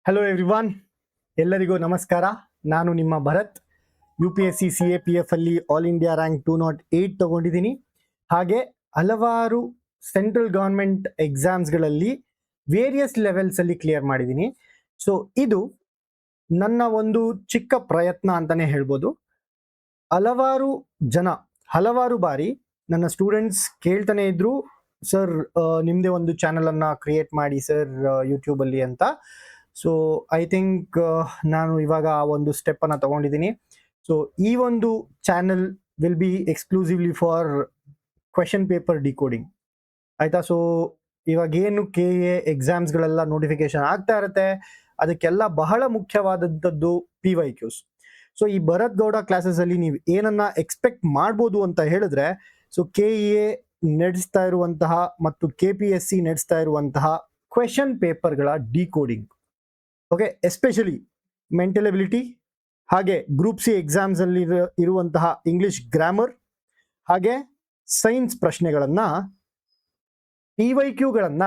Hello everyone, ಎಲ್ಲರಿಗೂ ನಮಸ್ಕಾರ. ನಾನು ನಿಮ್ಮ ಭರತ್. UPSC CAPF ಅಲ್ಲಿ ಆಲ್ ಇಂಡಿಯಾ ರ್ಯಾಂಕ್ 208 ತಗೊಂಡಿದ್ದೀನಿ. ಹಾಗೆ ಹಲವಾರು ಸೆಂಟ್ರಲ್ ಗವರ್ಮೆಂಟ್ ಎಕ್ಸಾಮ್ಸ್ಗಳಲ್ಲಿ ವೇರಿಯಸ್ ಲೆವೆಲ್ಸ್ ಅಲ್ಲಿ ಕ್ಲಿಯರ್ ಮಾಡಿದ್ದೀನಿ. ಸೊ ಇದು ನನ್ನ ಒಂದು ಚಿಕ್ಕ ಪ್ರಯತ್ನ ಅಂತಾನೆ ಹೇಳ್ಬೋದು. ಹಲವಾರು ಜನ ಹಲವಾರು ಬಾರಿ ನನ್ನ ಸ್ಟೂಡೆಂಟ್ಸ್ ಕೇಳ್ತಾನೆ ಇದ್ರು, ಸರ್ ನಿಮ್ಮದೇ ಒಂದು ಚಾನಲ್ ಅನ್ನ ಕ್ರಿಯೇಟ್ ಮಾಡಿ ಸರ್ ಯೂಟ್ಯೂಬ್ ಅಲ್ಲಿ ಅಂತ. ಸೊ ಐ ಥಿಂಕ್ ನಾನು ಇವಾಗ ಆ ಒಂದು ಸ್ಟೆಪ್ ಅನ್ನ ತಗೊಂಡಿದ್ದೀನಿ. ಸೊ ಈ ಒಂದು channel will be exclusively for question paper decoding, ಆಯ್ತಾ. ಸೊ ಇವಾಗ ಏನು KA ಎಕ್ಸಾಮ್ಸ್ಗಳೆಲ್ಲ ನೋಟಿಫಿಕೇಶನ್ ಆಗ್ತಾ ಇರುತ್ತೆ, ಅದಕ್ಕೆಲ್ಲ ಬಹಳ ಮುಖ್ಯವಾದಂಥದ್ದು PYQs. ಸೊ ಈ ಭರತ್ ಗೌಡ ಕ್ಲಾಸಸ್ ಅಲ್ಲಿ ನೀವು ಏನನ್ನ ಎಕ್ಸ್ಪೆಕ್ಟ್ ಮಾಡ್ಬೋದು ಅಂತ ಹೇಳಿದ್ರೆ, ಸೊ KEA ನಡೆಸ್ತಾ ಇರುವಂತಹ ಮತ್ತು KPSC ನಡೆಸ್ತಾ ಇರುವಂತಹ ಕ್ವೆಶನ್ ಪೇಪರ್ಗಳ decoding, okay, especially mental ability, ಹಾಗೆ ಗ್ರೂಪ್ C ಎಕ್ಸಾಮ್ಸ್ ಅಲ್ಲಿ ಇರುವಂತಹ ಇಂಗ್ಲಿಷ್ ಗ್ರಾಮರ್, ಹಾಗೆ ಸೈನ್ಸ್ ಪ್ರಶ್ನೆಗಳನ್ನ PYQಗಳನ್ನ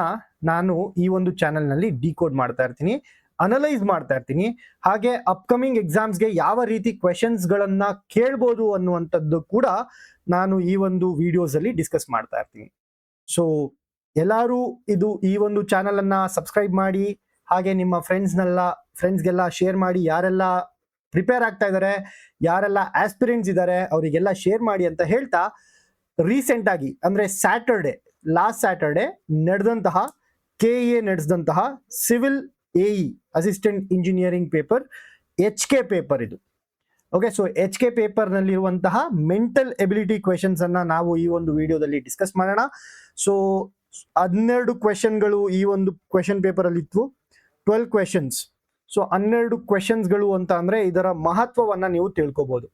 ನಾನು ಈ ಒಂದು ಚಾನೆಲ್ನಲ್ಲಿ ಡಿಕೋಡ್ ಮಾಡ್ತಾ ಇರ್ತೀನಿ, ಅನಲೈಸ್ ಮಾಡ್ತಾ ಇರ್ತೀನಿ. ಹಾಗೆ ಅಪ್ಕಮಿಂಗ್ ಎಕ್ಸಾಮ್ಸ್ಗೆ ಯಾವ ರೀತಿ ಕ್ವೆಶನ್ಸ್ಗಳನ್ನ ಕೇಳ್ಬೋದು ಅನ್ನುವಂಥದ್ದು ಕೂಡ ನಾನು ಈ ಒಂದು ವಿಡಿಯೋಸ್ ಅಲ್ಲಿ ಡಿಸ್ಕಸ್ ಮಾಡ್ತಾ ಇರ್ತೀನಿ. ಸೊ ಎಲ್ಲರೂ ಈ ಒಂದು ಚಾನಲ್ ಅನ್ನ ಸಬ್ಸ್ಕ್ರೈಬ್ ಮಾಡಿ, ಹಾಗೆ ನಿಮ್ಮ ಫ್ರೆಂಡ್ಸ್ಗೆಲ್ಲ ಶೇರ್ ಮಾಡಿ. ಯಾರೆಲ್ಲ ಪ್ರಿಪೇರ್ ಆಗ್ತಾ ಇದ್ದಾರೆ, ಯಾರೆಲ್ಲ ಆಸ್ಪಿರೆಂಟ್ಸ್ ಇದ್ದಾರೆ, ಅವರಿಗೆಲ್ಲ ಶೇರ್ ಮಾಡಿ ಅಂತ ಹೇಳ್ತಾ, ರೀಸೆಂಟ್ ಆಗಿ ಅಂದ್ರೆ ಲಾಸ್ಟ್ ಸ್ಯಾಟರ್ಡೆ ನಡೆದಂತಹ KEA ನಡೆಸಿದಂತಹ civil AE assistant engineering paper HK paper ಇದು. ಓಕೆ, ಸೊ HK ಪೇಪರ್ ನಲ್ಲಿರುವಂತಹ ಮೆಂಟಲ್ ಎಬಿಲಿಟಿ ಕ್ವೆಶನ್ಸ್ ಅನ್ನ ನಾವು ಈ ಒಂದು ವಿಡಿಯೋದಲ್ಲಿ ಡಿಸ್ಕಸ್ ಮಾಡೋಣ. ಸೊ 12 ಕ್ವೆಶನ್ಗಳು ಈ ಒಂದು ಕ್ವೆಶನ್ ಪೇಪರ್ ಅಲ್ಲಿ ಇತ್ತು, 12 ಕ್ವೆಶನ್ಸ್. ಸೊ 12 ಕ್ವೆಶನ್ಸ್ಗಳು ಅಂತ ಅಂದ್ರೆ ಇದರ ಮಹತ್ವವನ್ನ ನೀವು ತಿಳ್ಕೊಬಹುದು.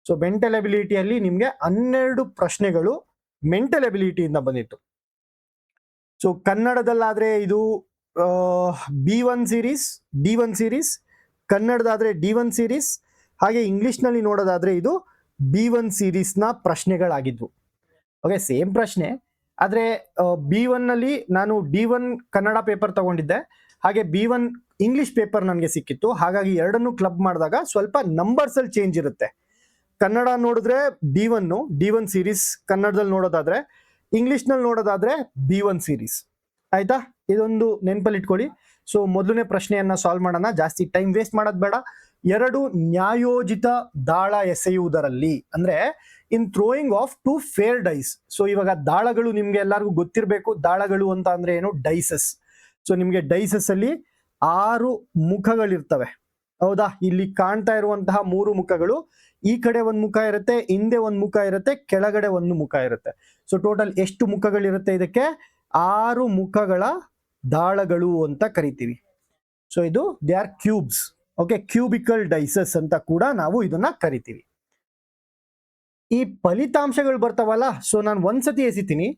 ಸೊ ಮೆಂಟಲ್ ಎಬಿಲಿಟಿಯಲ್ಲಿ ನಿಮ್ಗೆ 12 ಪ್ರಶ್ನೆಗಳು ಮೆಂಟಲ್ ಎಬಿಲಿಟಿಯಿಂದ ಬಂದಿತ್ತು. ಸೊ ಕನ್ನಡದಲ್ಲಾದ್ರೆ ಇದು B1 ಸೀರೀಸ್, D1 ಸೀರೀಸ್, ಕನ್ನಡದಾದ್ರೆ D1 ಸೀರೀಸ್, ಹಾಗೆ ಇಂಗ್ಲಿಷ್ ನಲ್ಲಿ ನೋಡೋದಾದ್ರೆ ಇದು B1 ಸೀರೀಸ್ ನ ಪ್ರಶ್ನೆಗಳಾಗಿದ್ವು. ಓಕೆ, ಸೇಮ್ ಪ್ರಶ್ನೆ, ಆದ್ರೆ B1 ನಲ್ಲಿ ನಾನು D1 ಕನ್ನಡ ಪೇಪರ್ ತಗೊಂಡಿದ್ದೆ, ಹಾಗೆ B1 ಇಂಗ್ಲಿಷ್ ಪೇಪರ್ ನನಗೆ ಸಿಕ್ಕಿತ್ತು. ಹಾಗಾಗಿ ಎರಡನ್ನು ಕ್ಲಬ್ ಮಾಡಿದಾಗ ಸ್ವಲ್ಪ ನಂಬರ್ಸ್ ಅಲ್ಲಿ ಚೇಂಜ್ ಇರುತ್ತೆ. ಕನ್ನಡ ನೋಡಿದ್ರೆ D1 ಸೀರೀಸ್, ಕನ್ನಡದಲ್ಲಿ ನೋಡೋದಾದ್ರೆ, ಇಂಗ್ಲಿಷ್ ನಲ್ಲಿ ನೋಡೋದಾದ್ರೆ B1 ಸೀರೀಸ್, ಆಯ್ತಾ. ಇದೊಂದು ನೆನಪಲ್ಲಿ ಇಟ್ಕೊಳ್ಳಿ. ಸೊ ಮೊದಲನೇ ಪ್ರಶ್ನೆಯನ್ನ ಸಾಲ್ವ್ ಮಾಡೋಣ, ಜಾಸ್ತಿ ಟೈಮ್ ವೇಸ್ಟ್ ಮಾಡೋದು ಬೇಡ. 2 ನ್ಯಾಯೋಜಿತ ದಾಳ ಎಸೆಯುವುದರಲ್ಲಿ, ಅಂದ್ರೆ in throwing of 2 fair dice. So ಇವಾಗ ದಾಳಗಳು ನಿಮ್ಗೆ ಎಲ್ಲರಿಗೂ ಗೊತ್ತಿರಬೇಕು. ದಾಳಗಳು ಅಂತ ಅಂದ್ರೆ ಏನು? ಡೈಸಸ್. ಸೊ ನಿಮ್ಗೆ ಡೈಸಸ್ ಅಲ್ಲಿ 6 ಮುಖಗಳಿರ್ತವೆ, ಹೌದಾ. ಇಲ್ಲಿ ಕಾಣ್ತಾ ಇರುವಂತಹ 3 ಮುಖಗಳು, ಈ ಕಡೆ ಒಂದು ಮುಖ ಇರುತ್ತೆ, ಹಿಂದೆ ಒಂದು ಮುಖ ಇರುತ್ತೆ, ಕೆಳಗಡೆ ಒಂದು ಮುಖ ಇರುತ್ತೆ. ಸೊ ಟೋಟಲ್ ಎಷ್ಟು ಮುಖಗಳಿರುತ್ತೆ? ಇದಕ್ಕೆ 6 ಮುಖಗಳ ದಾಳಗಳು ಅಂತ ಕರಿತೀವಿ. ಸೊ ಇದು they are cubes. Okay, cubical dices ಅಂತ ಕೂಡ ನಾವು ಇದನ್ನ ಕರಿತೀವಿ. ಈ ಫಲಿತಾಂಶಗಳು ಬರ್ತಾವಲ್ಲ, ಸೊ ನಾನು ಒಂದ್ಸತಿ ಎಸಿತೀನಿ.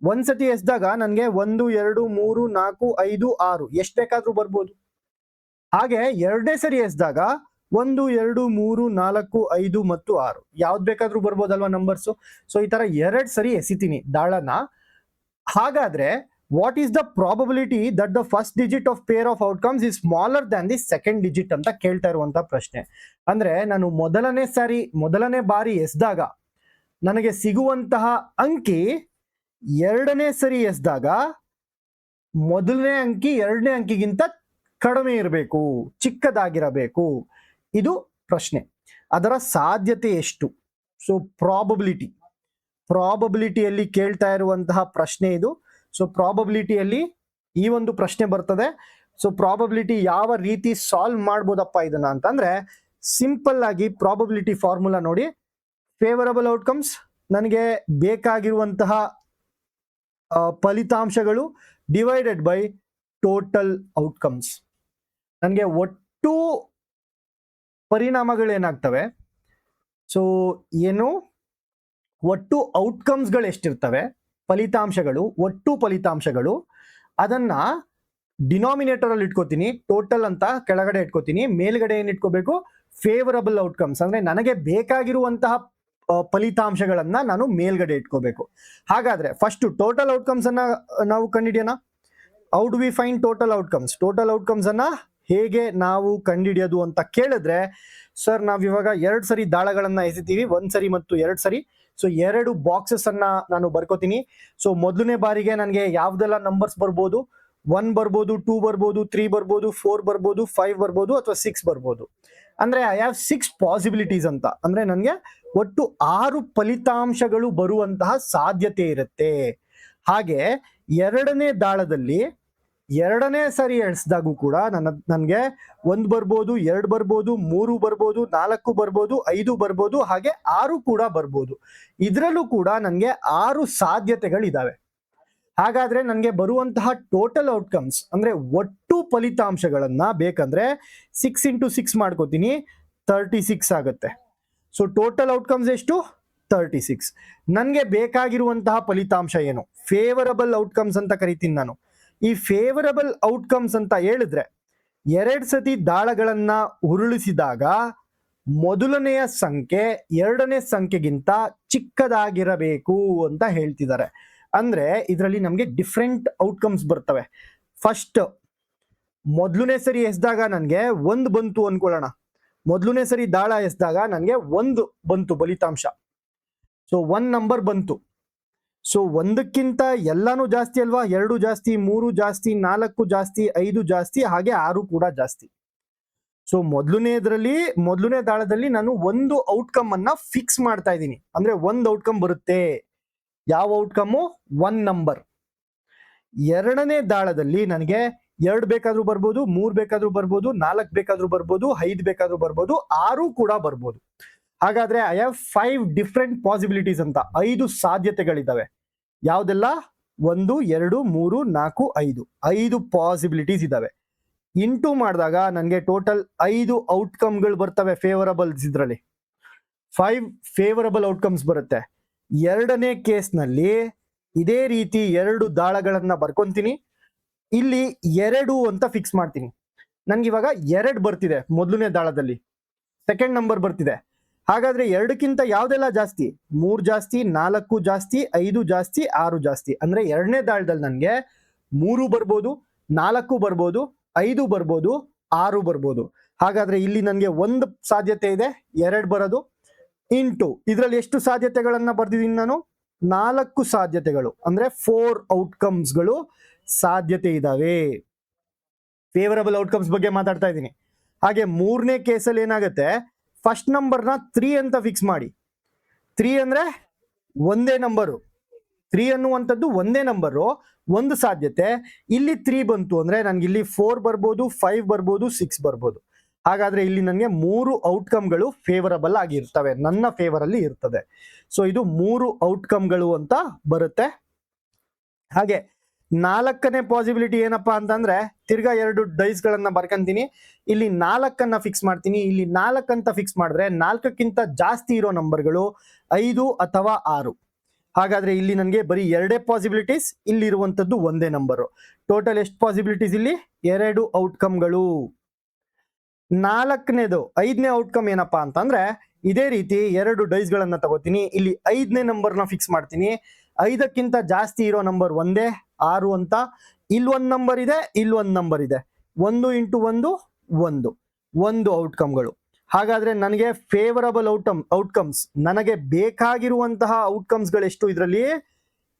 ಒಂದ್ಸತಿ ಎಸ್ದಾಗ ನನಗೆ 1 2 3 4 5 6 ಎಷ್ಟು ಬೇಕಾದ್ರೂ ಬರ್ಬೋದು. ಹಾಗೆ ಎರಡನೇ ಸರಿ ಎಸ್ದಾಗ 1 2 3 4 5 ಮತ್ತು 6 ಯಾವ್ದು ಬೇಕಾದ್ರೂ ಬರ್ಬೋದಲ್ವಾ ನಂಬರ್ಸು. ಸೊ ಈ ತರ 2 ಸರಿ ಎಸಿತೀನಿ ದಾಳನ. ಹಾಗಾದ್ರೆ what is the probability that the first digit of pair of outcomes is smaller than the second digit ಅಂತ ಕೇಳ್ತಾ ಇರುವಂತ ಪ್ರಶ್ನೆ. ಅಂದ್ರೆ ನಾನು ಮೊದಲನೇ ಬಾರಿ ಎಸ್ದಾಗ ನನಗೆ ಸಿಗುವಂತಹ ಅಂಕಿ ಎರಡನೇ ಸರಿ ಎಸ್ದಾಗ ಮೊದಲನೇ ಅಂಕಿ ಎರಡನೇ ಅಂಕಿಗಿಂತ ಕಡಿಮೆ ಇರಬೇಕು, ಚಿಕ್ಕದಾಗಿರಬೇಕು. ಇದು ಪ್ರಶ್ನೆ. ಅದರ ಸಾಧ್ಯತೆ ಎಷ್ಟು? ಸೊ ಪ್ರಾಬಬಿಲಿಟಿಯಲ್ಲಿ ಕೇಳ್ತಾ ಇರುವಂತಹ ಪ್ರಶ್ನೆ ಇದು. ಸೊ ಪ್ರಾಬಬಿಲಿಟಿಯಲ್ಲಿ ಈ ಒಂದು ಪ್ರಶ್ನೆ ಬರ್ತದೆ. ಸೊ ಪ್ರಾಬಬಿಲಿಟಿ ಯಾವ ರೀತಿ ಸಾಲ್ವ್ ಮಾಡ್ಬೋದಪ್ಪ ಇದನ್ನ ಅಂತಂದ್ರೆ, ಸಿಂಪಲ್ ಆಗಿ ಪ್ರಾಬಬಿಲಿಟಿ ಫಾರ್ಮುಲಾ ನೋಡಿ. ಫೇವರಬಲ್ ಔಟ್ಕಮ್ಸ್, ನನಗೆ ಬೇಕಾಗಿರುವಂತಹ ಫಲಿತಾಂಶಗಳು ಡಿವೈಡೆಡ್ ಬೈ ಟೋಟಲ್ ಔಟ್ಕಮ್ಸ್. ನನಗೆ ಒಟ್ಟು ಪರಿಣಾಮಗಳೇನಾಗ್ತವೆ, ಸೊ ಒಟ್ಟು ಔಟ್ಕಮ್ಸ್ಗಳು ಎಷ್ಟಿರ್ತವೆ, ಒಟ್ಟು ಫಲಿತಾಂಶಗಳು, ಅದನ್ನ ಡಿನಾಮಿನೇಟರ್ ಅಲ್ಲಿ ಇಟ್ಕೋತೀನಿ. ಟೋಟಲ್ ಅಂತ ಕೆಳಗಡೆ ಇಟ್ಕೋತೀನಿ, ಮೇಲ್ಗಡೆ ಏನ್ ಇಟ್ಕೋಬೇಕು? ಫೇವರಬಲ್ ಔಟ್ಕಮ್ಸ್, ಅಂದ್ರೆ ನನಗೆ ಬೇಕಾಗಿರುವಂತಹ ಫಲಿತಾಂಶಗಳನ್ನ ನಾನು ಮೇಲ್ಗಡೆ ಇಟ್ಕೋಬೇಕು. ಹಾಗಾದ್ರೆ ಫಸ್ಟ್ ಟೋಟಲ್ ಔಟ್ಕಮ್ಸ್ ಅನ್ನ ನಾವು ಕಂಡುಹಿಡಿಯೋಣ. How do we find total outcomes? Total outcomes ಅನ್ನ ಹೇಗೆ ನಾವು ಕಂಡುಹಿಡಿಯೋದು ಅಂತ ಕೇಳಿದ್ರೆ, ಸರ್ ನಾವಿವಾಗ 2 ಸರಿ ದಾಳಗಳನ್ನ ಎಸಿತೀವಿ, 1 ಸರಿ ಮತ್ತು 2 ಸರಿ. ಸೊ 2 ಬಾಕ್ಸಸ್ ಅನ್ನ ನಾನು ಬರ್ಕೋತೀನಿ. ಸೊ ಮೊದಲನೇ ಬಾರಿಗೆ ನನಗೆ ಯಾವ್ದೆಲ್ಲ ನಂಬರ್ಸ್ ಬರ್ಬೋದು, 1 ಬರ್ಬೋದು, 2 ಬರ್ಬೋದು, 3 ಬರ್ಬೋದು, 4 ಬರ್ಬೋದು, 5 ಬರ್ಬೋದು ಅಥವಾ 6 ಬರ್ಬೋದು. ಅಂದ್ರೆ ಐ ಹ್ಯಾವ್ 6 ಪಾಸಿಬಿಲಿಟೀಸ್ ಅಂತ. ಅಂದ್ರೆ ನನಗೆ ಒಟ್ಟು 6 ಫಲಿತಾಂಶಗಳು ಬರುವಂತಹ ಸಾಧ್ಯತೆ ಇರುತ್ತೆ. ಹಾಗೆ ಎರಡನೇ ದಾಳದಲ್ಲಿ 2ನೇ ಸರಿ ಎಣಿಸಿದಾಗೂ ಕೂಡ ನನಗೆ 1 ಬರ್ಬೋದು, 2 ಬರ್ಬೋದು, 3 ಬರ್ಬೋದು, 4 ಬರ್ಬೋದು, 5 ಬರ್ಬೋದು, ಹಾಗೆ 6 ಕೂಡ ಬರ್ಬೋದು. ಇದರಲ್ಲೂ ಕೂಡ ನನಗೆ 6 ಸಾಧ್ಯತೆಗಳಿದಾವೆ. ಹಾಗಾದ್ರೆ ನನಗೆ ಬರುವಂತಹ ಟೋಟಲ್ ಔಟ್ಕಮ್ಸ್ ಅಂದ್ರೆ ಒಟ್ಟು ಫಲಿತಾಂಶಗಳನ್ನ ಬೇಕಂದ್ರೆ 6 ಇಂಟು 6 ಮಾಡ್ಕೋತೀನಿ, 36 ಆಗುತ್ತೆ. ಸೊ ಟೋಟಲ್ ಔಟ್ಕಮ್ಸ್ ಎಷ್ಟು? 36. ನನಗೆ ಬೇಕಾಗಿರುವಂತಹ ಫಲಿತಾಂಶ ಏನು? ಫೇವರಬಲ್ ಔಟ್ಕಮ್ಸ್ ಅಂತ ಕರಿತೀನಿ ನಾನು. ಈ ಫೇವರಬಲ್ ಔಟ್ಕಮ್ಸ್ ಅಂತ ಹೇಳಿದ್ರೆ 2 ಸತಿ ದಾಳಗಳನ್ನ ಉರುಳಿಸಿದಾಗ ಮೊದಲನೆಯ ಸಂಖ್ಯೆ 2ನೇ ಸಂಖ್ಯೆಗಿಂತ ಚಿಕ್ಕದಾಗಿರಬೇಕು ಅಂತ ಹೇಳ್ತಿದ್ದಾರೆ. ಅಂದ್ರೆ ಇದರಲ್ಲಿ ನಮಗೆ ಡಿಫ್ರೆಂಟ್ ಔಟ್ಕಮ್ಸ್ ಬರ್ತವೆ. ಫಸ್ಟ್ ಮೊದಲನೇ ಸರಿ ಎಸ್ದಾಗ ನನಗೆ 1 ಬಂತು ಅನ್ಕೊಳ್ಳೋಣ. ಮೊದಲನೇ ಸರಿ ದಾಳ ಎಸ್ದಾಗ ನನಗೆ 1 ಬಂತು ಫಲಿತಾಂಶ. ಸೊ 1 ನಂಬರ್ ಬಂತು. ಸೊ 1ಕ್ಕಿಂತ ಎಲ್ಲಾನು ಜಾಸ್ತಿ ಅಲ್ವಾ? 2 ಜಾಸ್ತಿ, 3 ಜಾಸ್ತಿ, 4 ಜಾಸ್ತಿ, 5 ಜಾಸ್ತಿ, ಹಾಗೆ 6 ಕೂಡ ಜಾಸ್ತಿ. ಸೊ ಮೊದಲನೇ ದಾಳದಲ್ಲಿ ನಾನು ಒಂದು ಔಟ್ಕಮ್ ಅನ್ನ ಫಿಕ್ಸ್ ಮಾಡ್ತಾ ಇದ್ದೀನಿ. ಅಂದ್ರೆ 1 ಔಟ್ಕಮ್ ಬರುತ್ತೆ. ಯಾವ ಔಟ್ಕಮ್ಮು? 1 ನಂಬರ್. 2ನೇ ದಾಳದಲ್ಲಿ ನನಗೆ 2 ಬೇಕಾದ್ರೂ ಬರ್ಬೋದು, 3 ಬೇಕಾದ್ರೂ ಬರ್ಬೋದು, 4 ಬೇಕಾದ್ರೂ ಬರ್ಬೋದು, 5 ಬೇಕಾದ್ರೂ ಬರ್ಬೋದು, 6 ಕೂಡ ಬರ್ಬೋದು. ಹಾಗಾದ್ರೆ ಐ ಹ್ಯಾವ್ 5 ಡಿಫ್ರೆಂಟ್ ಪಾಸಿಬಿಲಿಟೀಸ್ ಅಂತ. 5 ಸಾಧ್ಯತೆಗಳಿದ್ದಾವೆ. ಯಾವ್ದೆಲ್ಲ? 1, 2, 3, 4, 5. 5 ಪಾಸಿಬಿಲಿಟೀಸ್ ಇದಾವೆ. ಇಂಟು ಮಾಡಿದಾಗ ನನಗೆ ಟೋಟಲ್ 5 ಔಟ್ಕಮ್ಗಳು ಬರ್ತವೆ. ಫೇವರಬಲ್ಸ್ ಇದರಲ್ಲಿ 5 ಫೇವರಬಲ್ ಔಟ್ಕಮ್ಸ್ ಬರುತ್ತೆ. 2ನೇ ಕೇಸ್ನಲ್ಲಿ ಇದೇ ರೀತಿ 2 ದಾಳಗಳನ್ನ ಬರ್ಕೊಂತೀನಿ. ಇಲ್ಲಿ 2 ಅಂತ ಫಿಕ್ಸ್ ಮಾಡ್ತೀನಿ. ನನ್ಗೆ ಇವಾಗ 2 ಬರ್ತಿದೆ ಮೊದಲನೇ ದಾಳದಲ್ಲಿ, ಸೆಕೆಂಡ್ ನಂಬರ್ ಬರ್ತಿದೆ. ಹಾಗಾದ್ರೆ 2ಕ್ಕಿಂತ ಯಾವ್ದೆಲ್ಲ ಜಾಸ್ತಿ? 3 ಜಾಸ್ತಿ, 4 ಜಾಸ್ತಿ, 5 ಜಾಸ್ತಿ, 6 ಜಾಸ್ತಿ. ಅಂದ್ರೆ 2ನೇ ದಾಳದಲ್ಲಿ ನನಗೆ 3 ಬರ್ಬೋದು, 4 ಬರ್ಬೋದು, 5 ಬರ್ಬೋದು, 6 ಬರ್ಬೋದು. ಹಾಗಾದ್ರೆ ಇಲ್ಲಿ ನನಗೆ 1 ಸಾಧ್ಯತೆ ಇದೆ, 2 ಬರೋದು. ಇಂಟು ಇದರಲ್ಲಿ ಎಷ್ಟು ಸಾಧ್ಯತೆಗಳನ್ನ ಬರ್ದಿದ್ದೀನಿ ನಾನು? 4 ಸಾಧ್ಯತೆಗಳು. ಅಂದ್ರೆ 4 ಔಟ್ಕಮ್ಸ್ಗಳು ಸಾಧ್ಯತೆ ಇದಾವೆ. ಫೇವರಬಲ್ ಔಟ್ಕಮ್ಸ್ ಬಗ್ಗೆ ಮಾತಾಡ್ತಾ ಇದ್ದೀನಿ. ಹಾಗೆ 3ನೇ ಕೇಸಲ್ಲಿ ಏನಾಗುತ್ತೆ? ಫಸ್ಟ್ ನಂಬರ್ನ 3 ಅಂತ ಫಿಕ್ಸ್ ಮಾಡಿ. 3 ಅಂದ್ರೆ ಒಂದೇ ನಂಬರು. 3 ಅನ್ನುವಂಥದ್ದು ಒಂದೇ ನಂಬರು, 1 ಸಾಧ್ಯತೆ. ಇಲ್ಲಿ 3 ಬಂತು ಅಂದ್ರೆ ನನಗೆ ಇಲ್ಲಿ 4 ಬರ್ಬೋದು, 5 ಬರ್ಬೋದು, 6 ಬರ್ಬೋದು. ಹಾಗಾದ್ರೆ ಇಲ್ಲಿ ನನಗೆ 3 ಔಟ್ಕಮ್ಗಳು ಫೇವರಬಲ್ ಆಗಿರ್ತವೆ, ನನ್ನ ಫೇವರ್ ಅಲ್ಲಿ ಇರ್ತದೆ. ಸೊ ಇದು 3 ಔಟ್ಕಮ್ಗಳು ಅಂತ ಬರುತ್ತೆ. ಹಾಗೆ 4ನೇ ಪಾಸಿಬಿಲಿಟಿ ಏನಪ್ಪಾ ಅಂತಂದ್ರೆ, ತಿರ್ಗಾ 2 ಡೈಸ್ ಗಳನ್ನ ಬರ್ಕಂತೀನಿ. ಇಲ್ಲಿ 4 ಫಿಕ್ಸ್ ಮಾಡ್ತೀನಿ. ಇಲ್ಲಿ 4 ಅಂತ ಫಿಕ್ಸ್ ಮಾಡಿದ್ರೆ 4ಕ್ಕಿಂತ ಜಾಸ್ತಿ ಇರೋ ನಂಬರ್ಗಳು 5 ಅಥವಾ 6. ಹಾಗಾದ್ರೆ ಇಲ್ಲಿ ನನಗೆ ಬರೀ 2 ಪಾಸಿಬಿಲಿಟೀಸ್, ಇಲ್ಲಿರುವಂತದ್ದು ಒಂದೇ ನಂಬರು. ಟೋಟಲ್ ಎಷ್ಟು ಪಾಸಿಬಿಲಿಟೀಸ್? ಇಲ್ಲಿ 2 ಔಟ್ಕಮ್ಗಳು. 5ನೇ ಔಟ್ಕಮ್ ಏನಪ್ಪಾ ಅಂತಂದ್ರೆ, ಇದೇ ರೀತಿ 2 ಡೈಸ್ ಗಳನ್ನ ತಗೋತೀನಿ. ಇಲ್ಲಿ 5ನೇ ನಂಬರ್ನ ಫಿಕ್ಸ್ ಮಾಡ್ತೀನಿ. 5ಕ್ಕಿಂತ ಜಾಸ್ತಿ ಇರೋ ನಂಬರ್ ಒಂದೇ, 6 ಅಂತ. ಇಲ್ಲೊಂದು ನಂಬರ್ ಇದೆ, ಇಲ್ಲೊಂದು ನಂಬರ್ ಇದೆ. 1 ಇಂಟು 1 ಔಟ್ಕಮ್ಗಳು. ಹಾಗಾದ್ರೆ ನನಗೆ ಫೇವರಬಲ್ ಔಟ್ಕಮ್ಸ್, ನನಗೆ ಬೇಕಾಗಿರುವಂತಹ ಔಟ್ಕಮ್ಸ್ಗಳು ಎಷ್ಟು ಇದರಲ್ಲಿ?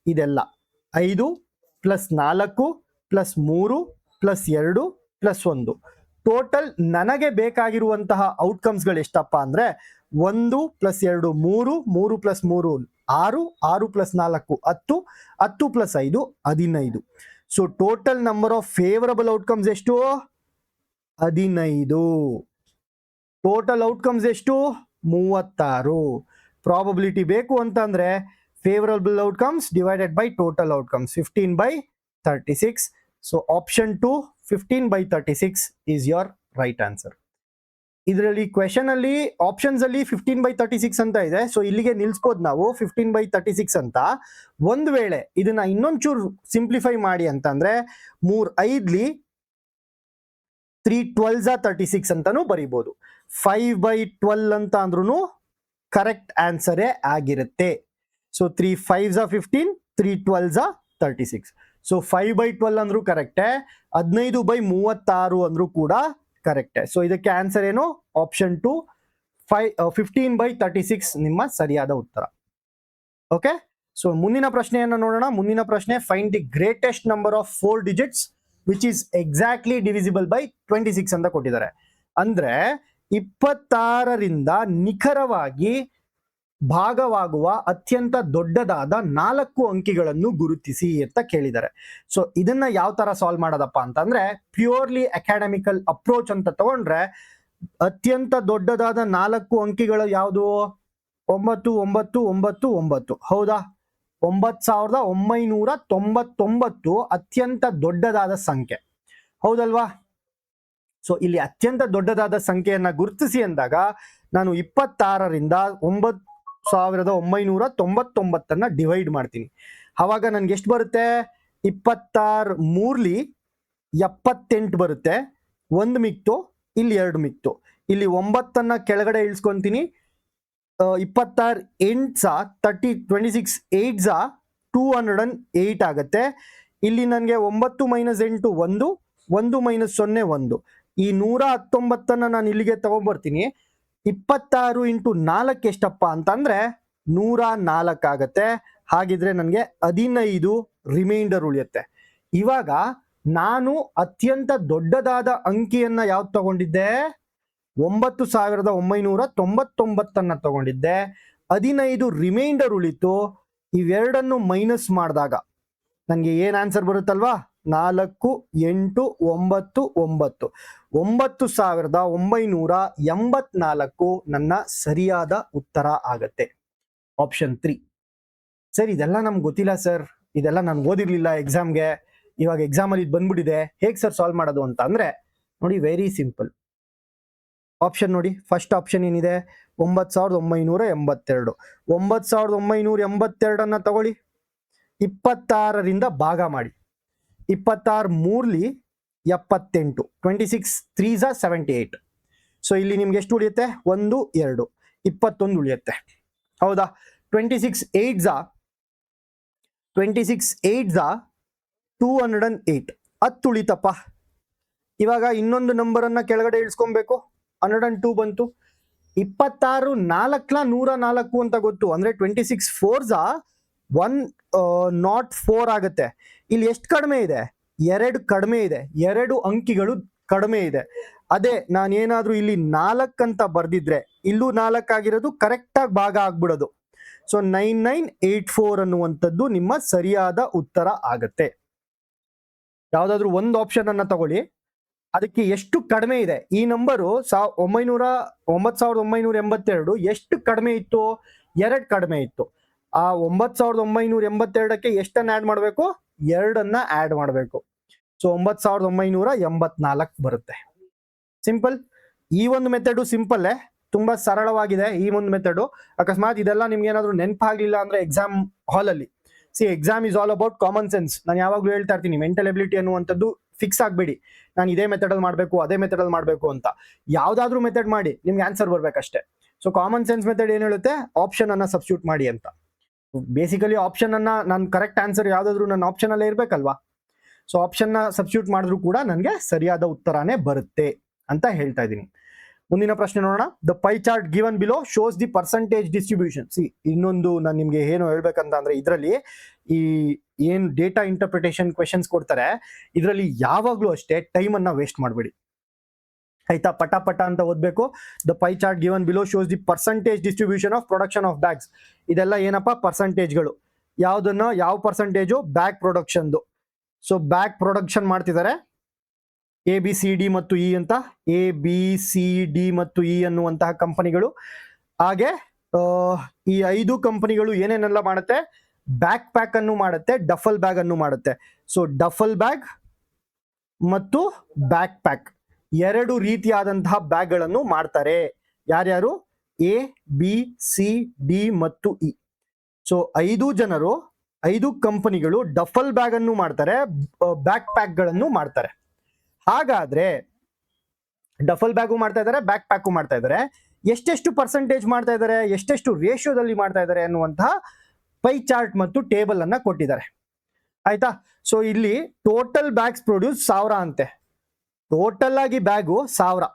ಇದೆಲ್ಲ 5 plus 4 plus 3 plus 2 plus 1. Total ನನಗೆ ಬೇಕಾಗಿರುವಂತಹ ಔಟ್ಕಮ್ಸ್ಗಳು ಎಷ್ಟಪ್ಪ ಅಂದ್ರೆ 1 plus 2 3, 3 plus 3 6, 6 plus 4 10, 10 plus 5 15. So total number of favourable outcomes ಎಷ್ಟು? 15. ಟೋಟಲ್ ಔಟ್ಕಮ್ಸ್ ಎಷ್ಟು? 36. ಪ್ರಾಬಬಿಲಿಟಿ ಬೇಕು ಅಂತಂದ್ರೆ favourable outcomes divided by total outcomes, 15/36. So option 2 15/36 is your right answer. ಇದರಲ್ಲಿ ಕ್ವೆಶನ್ ಅಲ್ಲಿ ಆಪ್ಷನ್ಸ್ ಅಲ್ಲಿ 15/36 ಅಂತ ಇದೆ. ಸೊ ಇಲ್ಲಿಗೆ ನಿಲ್ಸ್ಬೋದು ನಾವು 15/36 ಅಂತ. ಒಂದು ವೇಳೆ ಇದನ್ನ ಇನ್ನೊಂಚೂರು ಸಿಂಪ್ಲಿಫೈ ಮಾಡಿ ಅಂತಂದ್ರೆ 3 5ಲಿ 3 12s 36 ಅಂತಾನು ಬರೀಬಹುದು. 5/12 ಅಂತ ಅಂದ್ರೂ ಕರೆಕ್ಟ್ ಆನ್ಸರೇ ಆಗಿರುತ್ತೆ. So 3 5s 15, 3 12s 36. ಸೊ 5/12 ಅಂದ್ರೂ ಕರೆಕ್ಟೇ, 15/36 ಅಂದ್ರೂ ಕೂಡ ಕರೆಕ್ಟ್. ಸೊ ಇದಕ್ಕೆ ಆನ್ಸರ್ ಏನು? ಆಪ್ಷನ್ 2 15/36 ನಿಮ್ಮ ಸರಿಯಾದ ಉತ್ತರ. ಓಕೆ, ಸೊ ಮುಂದಿನ ಪ್ರಶ್ನೆಯನ್ನು ನೋಡೋಣ. ಮುಂದಿನ ಪ್ರಶ್ನೆ, find the greatest number of 4 digits which is exactly divisible by 26 ಅಂತ ಕೊಟ್ಟಿದ್ದಾರೆ. ಅಂದ್ರೆ 26ರಿಂದ ನಿಖರವಾಗಿ ಭಾಗವಾಗುವ ಅತ್ಯಂತ ದೊಡ್ಡದಾದ 4 ಅಂಕಿಗಳನ್ನು ಗುರುತಿಸಿ ಅಂತ ಕೇಳಿದ್ದಾರೆ. ಸೊ ಇದನ್ನ ಯಾವ ತರ ಸಾಲ್ವ್ ಮಾಡೋದಪ್ಪ ಅಂತಂದ್ರೆ, ಪ್ಯೂರ್ಲಿ ಅಕಾಡೆಮಿಕಲ್ ಅಪ್ರೋಚ್ ಅಂತ ತಗೊಂಡ್ರೆ ಅತ್ಯಂತ ದೊಡ್ಡದಾದ 4 ಅಂಕಿಗಳು ಯಾವುದು? 9999. ಹೌದಾ? 9999 ಅತ್ಯಂತ ದೊಡ್ಡದಾದ ಸಂಖ್ಯೆ, ಹೌದಲ್ವಾ? ಸೊ ಇಲ್ಲಿ ಅತ್ಯಂತ ದೊಡ್ಡದಾದ ಸಂಖ್ಯೆಯನ್ನ ಗುರುತಿಸಿ ಅಂದಾಗ ನಾನು 26ರಿಂದ 9999 ಡಿವೈಡ್ ಮಾಡ್ತೀನಿ. ಅವಾಗ ನನ್ಗೆ ಎಷ್ಟು ಬರುತ್ತೆ? 26 3ಲಿ 78 ಬರುತ್ತೆ. 1 ಮಿಕ್ತು, ಇಲ್ಲಿ 2 ಮಿಕ್ತು. ಇಲ್ಲಿ 9 ಕೆಳಗಡೆ ಇಳಿಸ್ಕೊಂತೀನಿ. 26 8 26 8 208 ಆಗುತ್ತೆ. ಇಲ್ಲಿ ನನಗೆ 9 - 8 1 1 - 0 1. ಈ 119 ನಾನು ಇಲ್ಲಿಗೆ ತಗೊಂಡ್ಬರ್ತೀನಿ. 26 × 4 ಎಷ್ಟಪ್ಪ ಅಂತಂದ್ರೆ 104 ಆಗತ್ತೆ. ಹಾಗಿದ್ರೆ ನನಗೆ 15 ರಿಮೈಂಡರ್ ಉಳಿಯುತ್ತೆ. ಇವಾಗ ನಾನು ಅತ್ಯಂತ ದೊಡ್ಡದಾದ ಅಂಕಿಯನ್ನ ಯಾವ್ದು ತಗೊಂಡಿದ್ದೆ? 9999 ತಗೊಂಡಿದ್ದೆ. 15 ರಿಮೈಂಡರ್ ಉಳಿತು. ಇವೆರಡನ್ನು ಮೈನಸ್ ಮಾಡಿದಾಗ ನನಗೆ ಏನ್ ಆನ್ಸರ್ ಬರುತ್ತಲ್ವಾ? 4 8 9 9 9984 ನನ್ನ ಸರಿಯಾದ ಉತ್ತರ ಆಗತ್ತೆ. ಆಪ್ಷನ್ 3. ಸರ್ ಇದೆಲ್ಲ ನಮ್ಗೆ ಗೊತ್ತಿಲ್ಲ ಸರ್, ಇದೆಲ್ಲ ನಾನು ಓದಿರ್ಲಿಲ್ಲ ಎಕ್ಸಾಮ್ಗೆ, ಇವಾಗ ಎಕ್ಸಾಮ್ ಅಲ್ಲಿ ಇದು ಬಂದ್ಬಿಟ್ಟಿದೆ, ಹೇಗೆ ಸರ್ ಸಾಲ್ವ್ ಮಾಡೋದು ಅಂತ ಅಂದ್ರೆ ನೋಡಿ, ವೆರಿ ಸಿಂಪಲ್. ಆಪ್ಷನ್ ನೋಡಿ, ಫಸ್ಟ್ ಆಪ್ಷನ್ ಏನಿದೆ? 9982. 9982 ತಗೊಳ್ಳಿ, 26ರಿಂದ ಭಾಗ ಮಾಡಿ. 26 3ಲಿ 78, 26 3s 78. ಸೊ ಇಲ್ಲಿ ನಿಮ್ಗೆ ಎಷ್ಟು ಉಳಿಯುತ್ತೆ? 1 2 21 ಉಳಿಯುತ್ತೆ, ಹೌದಾ? 26 8s 208 10 ಉಳಿತಪ್ಪ. ಇವಾಗ ಇನ್ನೊಂದು ನಂಬರ್ ಅನ್ನ ಕೆಳಗಡೆ ಇಳಿಸ್ಕೊಬೇಕು. 102 ಬಂತು. 26 104 ಅಂತ ಗೊತ್ತು, ಅಂದ್ರೆ 26 4s 104 ಆಗುತ್ತೆ. ಇಲ್ಲಿ ಎಷ್ಟು ಕಡಿಮೆ ಇದೆ? 2 ಕಡಿಮೆ ಇದೆ, 2 ಅಂಕಿಗಳು ಕಡಿಮೆ ಇದೆ. ಅದೇ ನಾನೇನಾದ್ರೂ ಇಲ್ಲಿ 4 ಅಂತ ಬರ್ದಿದ್ರೆ ಇಲ್ಲೂ 4 ಆಗಿರೋದು ಕರೆಕ್ಟ್ ಆಗಿ ಭಾಗ ಆಗ್ಬಿಡೋದು. ಸೊ 9984 ಅನ್ನುವಂಥದ್ದು ನಿಮ್ಮ ಸರಿಯಾದ ಉತ್ತರ ಆಗತ್ತೆ. ಯಾವ್ದಾದ್ರು ಒಂದು ಆಪ್ಷನ್ ಅನ್ನ ತಗೊಳ್ಳಿ, ಅದಕ್ಕೆ ಎಷ್ಟು ಕಡಿಮೆ ಇದೆ ಈ ನಂಬರು? 9982 ಎಷ್ಟು ಕಡಿಮೆ ಇತ್ತು? 2 ಕಡಿಮೆ ಇತ್ತು. ಆ 9982ಕ್ಕೆ ಎಷ್ಟನ್ನ ಆಡ್ ಮಾಡಬೇಕು? 2 ಆಡ್ ಮಾಡಬೇಕು. ಸೊ 9984 ಬರುತ್ತೆ. ಸಿಂಪಲ್. ಈ ಒಂದು ಮೆಥಡು ಸಿಂಪಲ್ಲೇ, ತುಂಬಾ ಸರಳವಾಗಿದೆ ಈ ಒಂದು ಮೆಥಡು. ಅಕಸ್ಮಾತ್ ಇದೆಲ್ಲ ನಿಮ್ಗೆ ಏನಾದ್ರು ನೆನಪಾಗ್ಲಿಲ್ಲ ಅಂದ್ರೆ ಎಕ್ಸಾಮ್ ಹಾಲಲ್ಲಿ, exam is all about common sense. ನಾನು ಯಾವಾಗ್ಲೂ ಹೇಳ್ತಾ ಇರ್ತೀನಿ, ಮೆಂಟಲ್ ಎಬಿಲಿಟಿ ಅನ್ನುವಂಥದ್ದು ಫಿಕ್ಸ್ ಆಗ್ಬೇಡಿ, ನಾನು ಇದೇ ಮೆಥಡಲ್ಲಿ ಮಾಡಬೇಕು ಅದೇ ಮೆಥಡಲ್ಲಿ ಮಾಡಬೇಕು ಅಂತ. ಯಾವ್ದಾದ್ರು ಮೆಥಡ್ ಮಾಡಿ, ನಿಮ್ಗೆ ಆನ್ಸರ್ ಬರ್ಬೇಕಷ್ಟೇ. ಸೊ ಕಾಮನ್ ಸೆನ್ಸ್ ಮೆಥಡ್ ಏನ್ ಹೇಳುತ್ತೆ? ಆಪ್ಷನ್ ಅನ್ನ ಸಬ್ಸ್ಟಿಟ್ಯೂಟ್ ಮಾಡಿ ಅಂತ. ಬೇಸಿಕಲಿ ಆಪ್ಷನ್ ಅನ್ನ, ನಾನು ಕರೆಕ್ಟ್ ಆನ್ಸರ್ ಯಾವ್ದಾದ್ರು ನನ್ನ ಆಪ್ಷನ್ ಅಲ್ಲೇ ಇರ್ಬೇಕಲ್ವಾ? ಸೊ ಆಪ್ಷನ್ ನ ಸಬ್ಸ್ಟಿಟ್ಯೂಟ್ ಮಾಡಿದ್ರು ಕೂಡ ನನಗೆ ಸರಿಯಾದ ಉತ್ತರನೇ ಬರುತ್ತೆ ಅಂತ ಹೇಳ್ತಾ ಇದ್ದೀನಿ. ಮುಂದಿನ ಪ್ರಶ್ನೆ ನೋಡೋಣ. The pie chart given below shows the percentage distribution. ಇನ್ನೊಂದು ನಾನು ನಿಮ್ಗೆ ಏನು ಹೇಳ್ಬೇಕಂತ ಅಂದ್ರೆ, ಇದರಲ್ಲಿ ಈ ಏನ್ ಡೇಟಾ ಇಂಟರ್ಪ್ರಿಟೇಷನ್ ಕ್ವೆಶನ್ಸ್ ಕೊಡ್ತಾರೆ, ಇದರಲ್ಲಿ ಯಾವಾಗ್ಲೂ ಅಷ್ಟೇ ಟೈಮ್ ಅನ್ನ ವೇಸ್ಟ್ ಮಾಡಬೇಡಿ, ಆಯ್ತಾ? ಪಟ ಪಟ ಅಂತ ಓದ್ಬೇಕು. The pie chart given below shows the percentage distribution of production of bags. ಇದೆಲ್ಲ ಏನಪ್ಪಾ? ಪರ್ಸೆಂಟೇಜ್ಗಳು. ಯಾವ್ದನ್ನ? ಯಾವ ಪರ್ಸೆಂಟೇಜು? ಬ್ಯಾಗ್ ಪ್ರೊಡಕ್ಷನ್ದು. ಸೊ ಬ್ಯಾಗ್ ಪ್ರೊಡಕ್ಷನ್ ಮಾಡ್ತಿದ್ದಾರೆ ABCD ಮತ್ತು E ಅಂತ, ABCD ಮತ್ತು E ಅನ್ನುವಂತಹ ಕಂಪನಿಗಳು. ಹಾಗೆ ಈ 5 ಕಂಪನಿಗಳು ಏನೇನೆಲ್ಲ ಮಾಡುತ್ತೆ? ಬ್ಯಾಕ್ ಪ್ಯಾಕ್ ಅನ್ನು ಮಾಡುತ್ತೆ, ಡಫಲ್ ಬ್ಯಾಗ್ ಅನ್ನು ಮಾಡುತ್ತೆ. ಸೊ ಡಫಲ್ ಬ್ಯಾಗ್ ಮತ್ತು ಬ್ಯಾಕ್ ಪ್ಯಾಕ್ 2 ರೀತಿಯಾದಂತಹ ಬ್ಯಾಗ್ ಗಳನ್ನು ಮಾಡ್ತಾರೆ. ಯಾರ್ಯಾರು? ABCD ಮತ್ತು E. ಸೊ 5 ಜನರು, 5 ಕಂಪನಿಗಳು ಡಫಲ್ ಬ್ಯಾಗ್ ಅನ್ನು ಮಾಡ್ತಾರೆ, ಬ್ಯಾಕ್ ಪ್ಯಾಕ್ ಗಳನ್ನು ಮಾಡ್ತಾರೆ. ಹಾಗಾದ್ರೆ ಡಫಲ್ ಬ್ಯಾಗು ಮಾಡ್ತಾ ಇದ್ದಾರೆ, ಬ್ಯಾಕ್ ಪ್ಯಾಕು ಮಾಡ್ತಾ ಇದ್ದಾರೆ. ಎಷ್ಟೆಷ್ಟು ಪರ್ಸೆಂಟೇಜ್ ಮಾಡ್ತಾ ಇದ್ದಾರೆ, ಎಷ್ಟೆಷ್ಟು ರೇಷಿಯೋದಲ್ಲಿ ಮಾಡ್ತಾ ಇದ್ದಾರೆ ಅನ್ನುವಂತಹ ಪೈ ಚಾರ್ಟ್ ಮತ್ತು ಟೇಬಲ್ ಅನ್ನ ಕೊಟ್ಟಿದ್ದಾರೆ, ಆಯ್ತಾ? ಸೊ ಇಲ್ಲಿ ಟೋಟಲ್ ಬ್ಯಾಗ್ಸ್ ಪ್ರೊಡ್ಯೂಸ್ 1000 ಅಂತೆ. ಟೋಟಲ್ ಆಗಿ ಬ್ಯಾಗು 1000.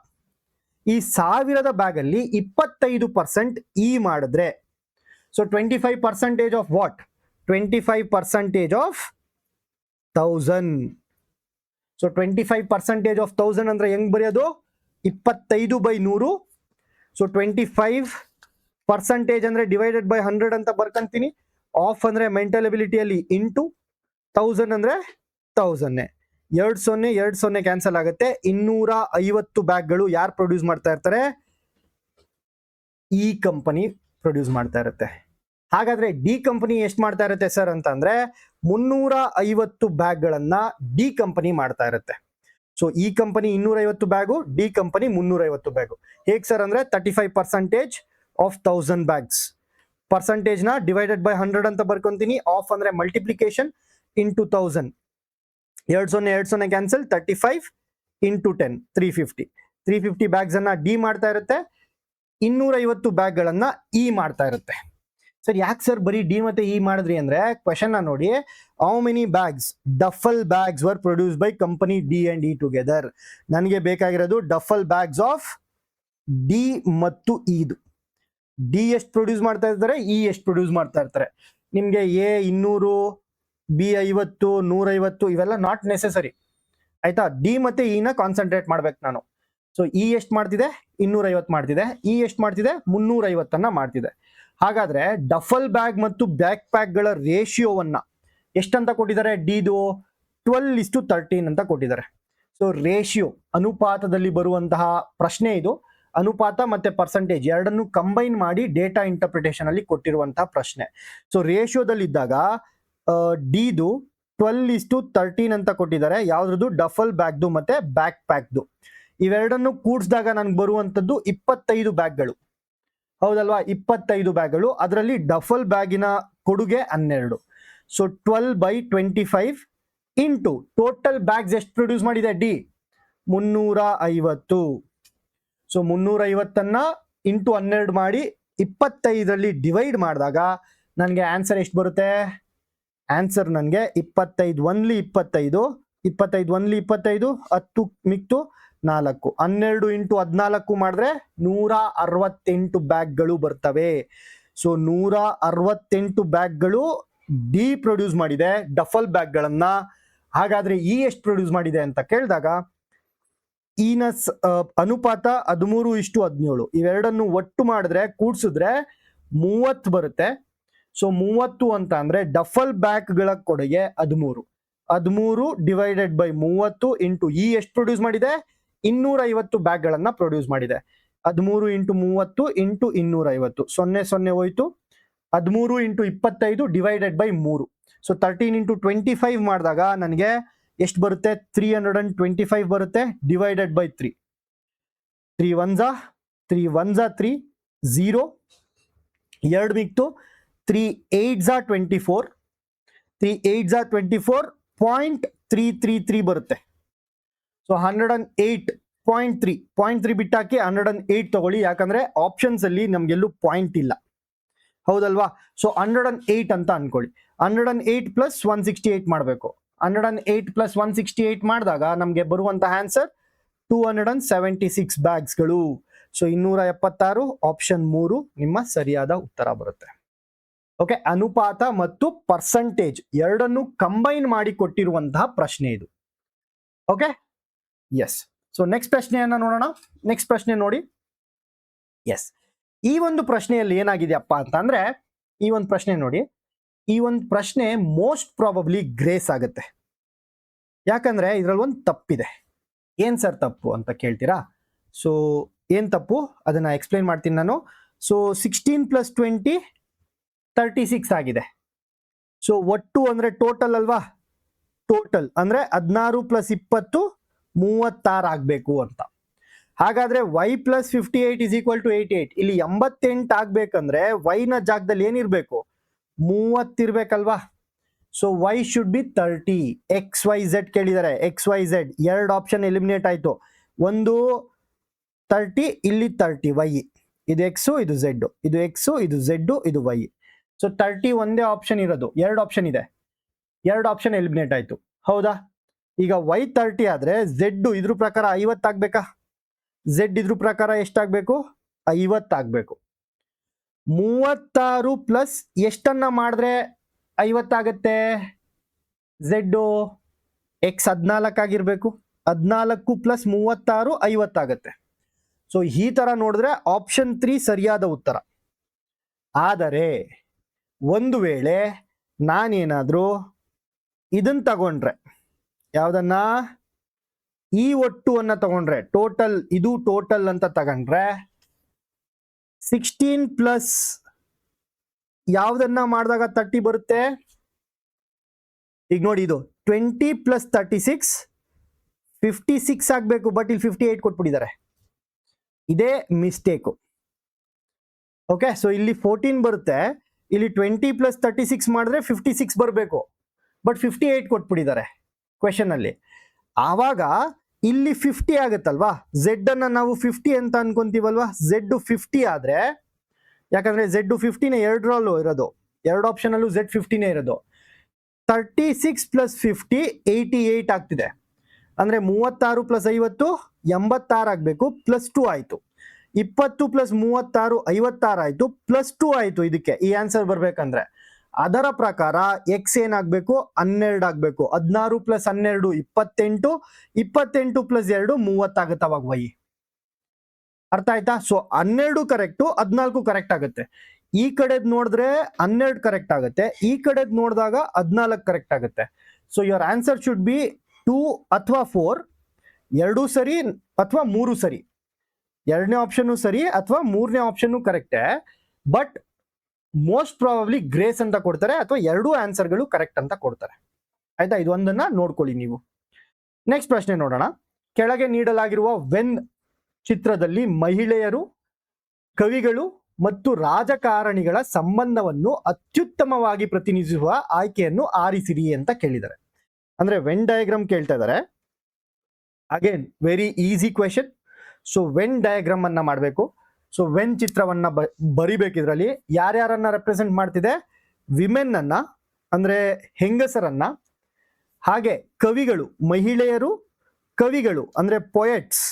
ಈ 1000 ಬ್ಯಾಗ್ ಅಲ್ಲಿ 25% ಇ ಮಾಡಿದ್ರೆ, so 25% of what? 25% of 1000. So 25% of 1000 ಅಂದ್ರೆ ಹೆಂಗ್ ಬರೆಯೋದು? 25/100. ಸೊ 25% ಅಂದ್ರೆ ಡಿವೈಡೆಡ್ ಬೈ 100 ಅಂತ ಬರ್ಕೊಂತೀನಿ. ಆಫ್ ಅಂದ್ರೆ ಮೆಂಟಲ್ ಎಬಿಲಿಟಿಯಲ್ಲಿ ಇಂಟು 1000 ಅಂದ್ರೆ 1000. 2 ಕ್ಯಾನ್ಸಲ್ ಆಗುತ್ತೆ. 250 ಬ್ಯಾಗ್ಗಳು ಯಾರು ಪ್ರೊಡ್ಯೂಸ್ ಮಾಡ್ತಾ ಇರ್ತಾರೆ? ಈ ಕಂಪನಿ ಪ್ರೊಡ್ಯೂಸ್ ಮಾಡ್ತಾ ಇರುತ್ತೆ. ಹಾಗಾದ್ರೆ ಡಿ ಕಂಪನಿ ಎಷ್ಟು ಮಾಡ್ತಾ ಇರುತ್ತೆ ಸರ್ ಅಂತಂದ್ರೆ 350 ಬ್ಯಾಗ್ಗಳನ್ನ ಡಿ ಕಂಪನಿ ಮಾಡ್ತಾ ಇರುತ್ತೆ. ಸೊ ಈ company 250 bag, D company 350 bag. ಹೇಗ್ ಸರ್ ಅಂದ್ರೆ 35% ಆಫ್ 1000 ಬ್ಯಾಗ್ಸ್. ಪರ್ಸೆಂಟೇಜ್ ನ ಡಿವೈಡೆಡ್ ಬೈ 100 ಅಂತ ಬರ್ಕೊಂತೀನಿ. ಆಫ್ ಅಂದ್ರೆ multiplication into 1000. 2 cancel. 35 into 10 350 bags ಅನ್ನ ಡಿ ಮಾಡ್ತಾ ಇರುತ್ತೆ. 250 ಬ್ಯಾಗ್ಗಳನ್ನ ಇ ಮಾಡ್ತಾ ಇರುತ್ತೆ. ಸರ್ ಯಾಕೆ ಸರ್ ಬರೀ ಡಿ ಮತ್ತೆ ಇ ಮಾಡಿದ್ರಿ ಅಂದ್ರೆ, ಕ್ವೆಶನ್ ನೋಡಿ, how many bags duffel bags var produce by company D and E together. ನನಗೆ ಬೇಕಾಗಿರೋದು ಡಫಲ್ ಬ್ಯಾಗ್ಸ್ ಆಫ್ ಡಿ ಮತ್ತು ಇದು. ಡಿ ಎಷ್ಟು ಪ್ರೊಡ್ಯೂಸ್ ಮಾಡ್ತಾ ಇರ್ತಾರೆ, ಇ ಎಷ್ಟು ಪ್ರೊಡ್ಯೂಸ್ ಮಾಡ್ತಾ ಇರ್ತಾರೆ. ನಿಮ್ಗೆ ಎ 200, ಬಿ 50, 150 ಇವೆಲ್ಲ ನಾಟ್ ನೆಸೆಸರಿ, ಆಯ್ತಾ? ಡಿ ಮತ್ತೆ ಇ ನ ಕಾನ್ಸಂಟ್ರೇಟ್ ಮಾಡ್ಬೇಕು ನಾನು. ಸೊ ಇ ಎಷ್ಟು ಮಾಡ್ತಿದೆ? 250 ಮಾಡ್ತಿದೆ. ಇ ಎಷ್ಟು ಮಾಡ್ತಿದೆ? 350 ಮಾಡ್ತಿದೆ. ಹಾಗಾದ್ರೆ ಡಫಲ್ ಬ್ಯಾಗ್ ಮತ್ತು ಬ್ಯಾಕ್ ಪ್ಯಾಕ್ ಗಳ ರೇಷಿಯೋವನ್ನ ಎಷ್ಟಂತ ಕೊಟ್ಟಿದ್ದಾರೆ? ಡಿದು 12:13 ಅಂತ ಕೊಟ್ಟಿದ್ದಾರೆ. ಸೊ ರೇಷಿಯೋ, ಅನುಪಾತದಲ್ಲಿ ಬರುವಂತಹ ಪ್ರಶ್ನೆ ಇದು. ಅನುಪಾತ ಮತ್ತೆ ಪರ್ಸೆಂಟೇಜ್ ಎರಡನ್ನು ಕಂಬೈನ್ ಮಾಡಿ ಡೇಟಾ ಇಂಟರ್ಪ್ರಿಟೇಷನ್ ಅಲ್ಲಿ ಕೊಟ್ಟಿರುವಂತಹ ಪ್ರಶ್ನೆ. ಸೊ ರೇಷಿಯೋದಲ್ಲಿದ್ದಾಗ ಡಿದು 12:13 ಅಂತ ಕೊಟ್ಟಿದ್ದಾರೆ. ಯಾವ್ದು? ಡಫಲ್ ಬ್ಯಾಗ್ದು ಮತ್ತೆ ಬ್ಯಾಕ್ ಪ್ಯಾಕ್ದು. ಇವೆರಡನ್ನು ಕೂಡಿಸಿದಾಗ ನನ್ಗೆ ಬರುವಂತದ್ದು 25 ಬ್ಯಾಗ್ಗಳು. ಹೌದಲ್ವಾ? 25 ಬ್ಯಾಗ್ಗಳು. ಅದರಲ್ಲಿ ಡಫಲ್ ಬ್ಯಾಗಿನ ಕೊಡುಗೆ 12. ಸೊ 12/25 ಇಂಟು ಟೋಟಲ್ ಬ್ಯಾಗ್ಸ್ ಎಷ್ಟು ಪ್ರೊಡ್ಯೂಸ್ ಮಾಡಿದೆ ಡಿ? 350. ಸೊ 350 ಇಂಟು 12 ಮಾಡಿ 25ರಲ್ಲಿ ಡಿವೈಡ್ ಮಾಡಿದಾಗ ನನಗೆ ಆನ್ಸರ್ ಎಷ್ಟು ಬರುತ್ತೆ? ಆನ್ಸರ್ ನನಗೆ 25 1 25, 25 1 25, 10 ಮಿಕ್ತು 4, 12 ಇಂಟು 14 ಮಾಡಿದ್ರೆ 168 ಬ್ಯಾಗ್ಗಳು ಬರ್ತವೆ. ಸೊ 168 ಬ್ಯಾಗ್ಗಳು ಡಿ ಪ್ರೊಡ್ಯೂಸ್ ಮಾಡಿದೆ ಡಫಲ್ ಬ್ಯಾಗ್ಗಳನ್ನ. ಹಾಗಾದ್ರೆ ಇ ಎಷ್ಟು ಪ್ರೊಡ್ಯೂಸ್ ಮಾಡಿದೆ ಅಂತ ಕೇಳಿದಾಗ ಇನ ಅನುಪಾತ 13:17. ಇವೆರಡನ್ನು ಒಟ್ಟು ಮಾಡಿದ್ರೆ, ಕೂಡ್ಸಿದ್ರೆ 30 ಬರುತ್ತೆ. ಸೊ 30 ಅಂತ ಅಂದ್ರೆ ಡಫಲ್ ಬ್ಯಾಗ್ಗಳ ಕೊಡುಗೆ 13 ಡಿವೈಡೆಡ್ ಬೈ 30 ಇಂಟು ಇ ಎಷ್ಟು ಪ್ರೊಡ್ಯೂಸ್ ಮಾಡಿದೆ? 250 ಬ್ಯಾಗ್ಗಳನ್ನ ಪ್ರೊಡ್ಯೂಸ್ ಮಾಡಿದೆ. 13 ಇಂಟು 30 ಇಂಟು 250, 0 ಹೋಯ್ತು. 13 into 25 divided by 3. So 13 into 25 ಮಾಡಿದಾಗ ನನಗೆ ಎಷ್ಟು ಬರುತ್ತೆ? 325 ಬರುತ್ತೆ. Divided by 3. 3 1 3 0, 2 ಮಿಕ್ತು 3 8 24, 3 8 24.333 ಬರುತ್ತೆ. ಸೊ 108.3 ಬಿಟ್ಟಾಕಿ 108 ತಗೊಳ್ಳಿ. ಯಾಕಂದ್ರೆ ಆಪ್ಷನ್ಸ್ ಅಲ್ಲಿ ನಮ್ಗೆಲ್ಲೂ ಪಾಯಿಂಟ್ ಇಲ್ಲ, ಹೌದಲ್ವಾ? ಸೊ 108 ಅಂತ ಅನ್ಕೊಳ್ಳಿ. 108 ಪ್ಲಸ್ 168 ಮಾಡಬೇಕು. 108 ಪ್ಲಸ್ 168 ಮಾಡಿದಾಗ ನಮಗೆ ಬರುವಂತ ಆನ್ಸರ್ 276 ಬ್ಯಾಗ್ಸ್ಗಳು. ಸೊ 276, ಆಪ್ಷನ್ 3 ನಿಮ್ಮ ಸರಿಯಾದ ಉತ್ತರ ಬರುತ್ತೆ. ಓಕೆ, ಅನುಪಾತ ಮತ್ತು ಪರ್ಸೆಂಟೇಜ್ ಎರಡನ್ನು ಕಂಬೈನ್ ಮಾಡಿ ಕೊಟ್ಟಿರುವಂತಹ ಪ್ರಶ್ನೆ ಇದು. Okay, S. ಸೊ ನೆಕ್ಸ್ಟ್ ಪ್ರಶ್ನೆಯನ್ನ ನೋಡೋಣ. ನೆಕ್ಸ್ಟ್ ಪ್ರಶ್ನೆ ನೋಡಿ. ಎಸ್, ಈ ಒಂದು ಪ್ರಶ್ನೆಯಲ್ಲಿ ಏನಾಗಿದೆಯಪ್ಪ ಅಂತಂದ್ರೆ, ಈ ಒಂದು ಪ್ರಶ್ನೆ ನೋಡಿ. ಈ ಒಂದು ಪ್ರಶ್ನೆ ಮೋಸ್ಟ್ ಪ್ರಾಬಬ್ಲಿ ಗ್ರೇಸ್ ಆಗುತ್ತೆ. ಯಾಕಂದ್ರೆ ಇದ್ರಲ್ಲಿ ಒಂದು ತಪ್ಪಿದೆ. ಏನ್ ಸರ್ ತಪ್ಪು ಅಂತ ಕೇಳ್ತೀರಾ? ಸೊ ಏನ್ ತಪ್ಪು ಅದನ್ನ ಎಕ್ಸ್ಪ್ಲೈನ್ ಮಾಡ್ತೀನಿ ನಾನು. ಸೊ 16 + 20 36 ಆಗಿದೆ. ಸೊ ಒಟ್ಟು ಅಂದ್ರೆ ಟೋಟಲ್ ಅಲ್ವಾ? ಟೋಟಲ್ ಅಂದ್ರೆ 16 + 20 36 ಆಗ್ಬೇಕು ಅಂತ. ಹಾಗಾದ್ರೆ y + 58 = 88. ಇಲ್ಲಿ 88 ಆಗ್ಬೇಕಂದ್ರೆ y ನ ಜಾಗದಲ್ಲಿ ಏನಿರ್ಬೇಕು? 30 ಇರ್ಬೇಕಲ್ವಾ? So y should be 30. XYZ ಕೇಳಿದ್ದಾರೆ. XYZ ಎರಡು ಆಪ್ಷನ್ ಎಲಿಮಿನೇಟ್ ಆಯ್ತು. ಒಂದು 30, ಇಲ್ಲಿ 30 y. ಇದು x, ಇದು z. ಇದು x, ಇದು z, ಇದು y. ಸೊ 30 ಒಂದೇ ಆಪ್ಷನ್ ಇರೋದು. ಎರಡು ಆಪ್ಷನ್ ಇದೆ. ಎರಡು ಆಪ್ಷನ್ ಎಲಿಮಿನೇಟ್ ಆಯ್ತು, ಹೌದಾ? ಈಗ y30 ಆದ್ರೆ z ಇದ್ರ ಪ್ರಕಾರ 50 ಆಗ್ಬೇಕಾ? z ಇದ್ರ ಪ್ರಕಾರ ಎಷ್ಟಾಗ್ಬೇಕು? 50 ಆಗ್ಬೇಕು. 36 ಪ್ಲಸ್ ಎಷ್ಟನ್ನ ಮಾಡಿದ್ರೆ 50 ಆಗತ್ತೆ? z x 14 ಆಗಿರ್ಬೇಕು. 14 ಪ್ಲಸ್ 36 50 ಆಗತ್ತೆ. ಸೊ ಈ ತರ ನೋಡಿದ್ರೆ ಆಪ್ಷನ್ 3 ಸರಿಯಾದ ಉತ್ತರ. ಆದರೆ ಒಂದು ವೇಳೆ ನಾನೇನಾದ್ರೂ ಇದನ್ನ ತಗೊಂಡ್ರೆ, ಯಾವ್ದನ್ನ, ಈ ಒಟ್ಟುವನ್ನ ತಗೊಂಡ್ರೆ, ಟೋಟಲ್, ಇದು ಟೋಟಲ್ ಅಂತ ತಗೊಂಡ್ರೆ 16 ಪ್ಲಸ್ ಯಾವ್ದನ್ನ ಮಾಡಿದಾಗ 30 ಬರುತ್ತೆ? ಈಗ ನೋಡಿ, ಇದು 20 ಪ್ಲಸ್ 36 56 ಆಗ್ಬೇಕು, ಬಟ್ ಇಲ್ಲಿ 58 ಕೊಟ್ಬಿಟ್ಟಿದ್ದಾರೆ. ಇದೇ ಮಿಸ್ಟೇಕು. ಓಕೆ, ಸೊ ಇಲ್ಲಿ 14 ಬರುತ್ತೆ, ಇಲ್ಲಿ 20 ಪ್ಲಸ್ 36 ಮಾಡಿದ್ರೆ 56 ಬರಬೇಕು, ಬಟ್ 58 ಕೊಟ್ಬಿಟ್ಟಿದ್ದಾರೆ ಕ್ವೆಶನ್ ಅಲ್ಲಿ. ಆವಾಗ ಇಲ್ಲಿ 50 ಆಗುತ್ತಲ್ವಾ, ಝೆಡ್ ಅನ್ನ ನಾವು 50 ಅಂತ ಅನ್ಕೊಂತೀವಲ್ವಾ, ಝೆಡ್ 50 ಆದ್ರೆ, ಯಾಕಂದ್ರೆ ಝೆಡ್ 50ನೇ ಎರಡರಲ್ಲೂ ಇರೋದು, ಎರಡು ಆಪ್ಷನ್ ಅಲ್ಲೂ ಝೆಡ್ 50ನೇ ಇರೋದು. 36 ಪ್ಲಸ್ 50 88 ಆಗ್ತಿದೆ. ಅಂದ್ರೆ 36 ಪ್ಲಸ್ 50 86 ಆಗ್ಬೇಕು, ಪ್ಲಸ್ 2 ಆಯ್ತು. 20 ಪ್ಲಸ್ 36 56 ಆಯ್ತು, ಪ್ಲಸ್ 2 ಆಯ್ತು. ಇದಕ್ಕೆ ಈ ಆನ್ಸರ್ ಬರ್ಬೇಕಂದ್ರೆ ಅದರ ಪ್ರಕಾರ ಎಕ್ಸ್ ಏನಾಗಬೇಕು? 12 ಆಗಬೇಕು. 16 ಪ್ಲಸ್ 12 28, 28 ಪ್ಲಸ್ 2 30 ಆಗುತ್ತೆ ಅವಾಗ ವೈ. ಅರ್ಥ ಆಯ್ತಾ? ಸೊ 12 ಕರೆಕ್ಟು, 14 ಕರೆಕ್ಟ್ ಆಗುತ್ತೆ. ಈ ಕಡೆದ್ ನೋಡಿದ್ರೆ 12 ಕರೆಕ್ಟ್ ಆಗುತ್ತೆ, ಈ ಕಡೆದ್ ನೋಡಿದಾಗ 14 ಕರೆಕ್ಟ್ ಆಗುತ್ತೆ. So your answer should be 2 ಅಥವಾ 4, 2 ಸರಿ ಅಥವಾ 3 ಸರಿ. ಎರಡನೇ ಆಪ್ಷನ್ ಸರಿ ಅಥವಾ ಮೂರನೇ ಆಪ್ಷನ್ ಕರೆಕ್ಟೇ, ಬಟ್ ಮೋಸ್ಟ್ ಪ್ರಾಬಬ್ಲಿ ಗ್ರೇಸ್ ಅಂತ ಕೊಡ್ತಾರೆ, ಅಥವಾ ಎರಡೂ ಆನ್ಸರ್ಗಳು ಕರೆಕ್ಟ್ ಅಂತ ಕೊಡ್ತಾರೆ. ಆಯ್ತಾ? ಇದು ಒಂದನ್ನ ನೋಡ್ಕೊಳ್ಳಿ ನೀವು. ನೆಕ್ಸ್ಟ್ ಪ್ರಶ್ನೆ ನೋಡೋಣ. ಕೆಳಗೆ ನೀಡಲಾಗಿರುವ ವೆನ್ ಚಿತ್ರದಲ್ಲಿ ಮಹಿಳೆಯರು, ಕವಿಗಳು ಮತ್ತು ರಾಜಕಾರಣಿಗಳ ಸಂಬಂಧವನ್ನು ಅತ್ಯುತ್ತಮವಾಗಿ ಪ್ರತಿನಿಧಿಸುವ ಆಯ್ಕೆಯನ್ನು ಆರಿಸಿರಿ ಅಂತ ಕೇಳಿದ್ದಾರೆ. ಅಂದ್ರೆ ವೆನ್ ಡಯಾಗ್ರಾಮ್ ಕೇಳ್ತಾ ಇದ್ದಾರೆ. Again very easy question. So when diagram ಅನ್ನ ಮಾಡಬೇಕು. ಸೊ ವೆನ್ ಚಿತ್ರವನ್ನ ಬರಿಬೇಕಿದ್ರಲ್ಲಿ ಯಾರ್ಯಾರನ್ನ ರೆಪ್ರೆಸೆಂಟ್ ಮಾಡ್ತಿದೆ? ವಿಮೆನ್ ಅನ್ನ, ಅಂದ್ರೆ ಹೆಂಗಸರನ್ನ, ಹಾಗೆ ಕವಿಗಳು, ಮಹಿಳೆಯರು, ಕವಿಗಳು ಅಂದ್ರೆ ಪೊಯೆಟ್ಸ್,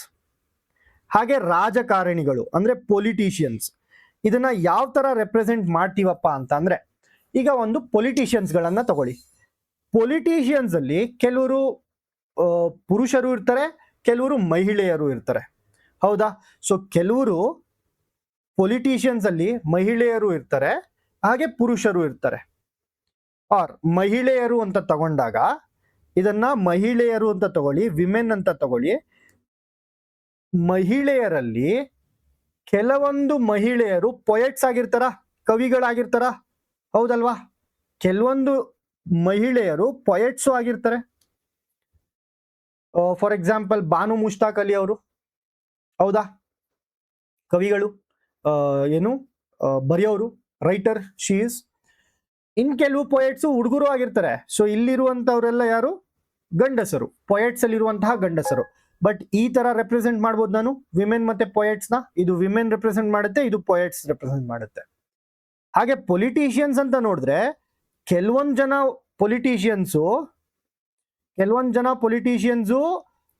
ಹಾಗೆ ರಾಜಕಾರಣಿಗಳು ಅಂದ್ರೆ ಪೊಲಿಟಿಷಿಯನ್ಸ್. ಇದನ್ನ ಯಾವ ತರ ರೆಪ್ರೆಸೆಂಟ್ ಮಾಡ್ತೀವಪ್ಪ ಅಂತ ಅಂದ್ರೆ, ಈಗ ಒಂದು ಪೊಲಿಟಿಷಿಯನ್ಸ್ ಗಳನ್ನ ತಗೊಳ್ಳಿ. ಪೊಲಿಟಿಷಿಯನ್ಸ್ ಅಲ್ಲಿ ಕೆಲವರು ಪುರುಷರು ಇರ್ತಾರೆ, ಕೆಲವರು ಮಹಿಳೆಯರು ಇರ್ತಾರೆ. ಹೌದಾ? ಸೊ ಕೆಲವರು ಪೊಲಿಟಿಷಿಯನ್ಸ್ ಅಲ್ಲಿ ಮಹಿಳೆಯರು ಇರ್ತಾರೆ, ಹಾಗೆ ಪುರುಷರು ಇರ್ತಾರೆ. ಆರ್ ಮಹಿಳೆಯರು ಅಂತ ತಗೊಂಡಾಗ ಇದನ್ನ ಮಹಿಳೆಯರು ಅಂತ ತಗೊಳ್ಳಿ, ವಿಮೆನ್ ಅಂತ ತಗೊಳ್ಳಿ. ಮಹಿಳೆಯರಲ್ಲಿ ಕೆಲವೊಂದು ಮಹಿಳೆಯರು ಪೊಯೆಟ್ಸ್ ಆಗಿರ್ತಾರ, ಕವಿಗಳಾಗಿರ್ತಾರ, ಹೌದಲ್ವಾ? ಕೆಲವೊಂದು ಮಹಿಳೆಯರು ಪೊಯೆಟ್ಸು ಆಗಿರ್ತಾರೆ. ಫಾರ್ ಎಕ್ಸಾಂಪಲ್ ಬಾನು ಮುಷ್ತಾಕ್ ಅಲಿ ಅವರು, ಹೌದಾ? ಕವಿಗಳು, ಏನು ಬರೆಯೋರು, ರೈಟರ್ ಶಿ ಇಸ್. ಇನ್ ಕೆಲವು ಪೊಯೆಟ್ಸು ಹುಡುಗರು ಆಗಿರ್ತಾರೆ. ಸೊ ಇಲ್ಲಿರುವಂತವರೆಲ್ಲ ಯಾರು? ಗಂಡಸರು, ಪೊಯೆಟ್ಸ್ ಅಲ್ಲಿ ಇರುವಂತಹ ಗಂಡಸರು. ಬಟ್ ಈ ತರ ರೆಪ್ರೆಸೆಂಟ್ ಮಾಡ್ಬೋದು ನಾನು ವಿಮೆನ್ ಮತ್ತೆ ಪೊಯೆಟ್ಸ್ ನ. ಇದು ವಿಮೆನ್ ರೆಪ್ರೆಸೆಂಟ್ ಮಾಡುತ್ತೆ, ಇದು ಪೊಯೆಟ್ಸ್ ರೆಪ್ರೆಸೆಂಟ್ ಮಾಡುತ್ತೆ. ಹಾಗೆ ಪೊಲಿಟಿಷಿಯನ್ಸ್ ಅಂತ ನೋಡಿದ್ರೆ ಕೆಲವೊಂದು ಜನ ಪೊಲಿಟಿಷಿಯನ್ಸು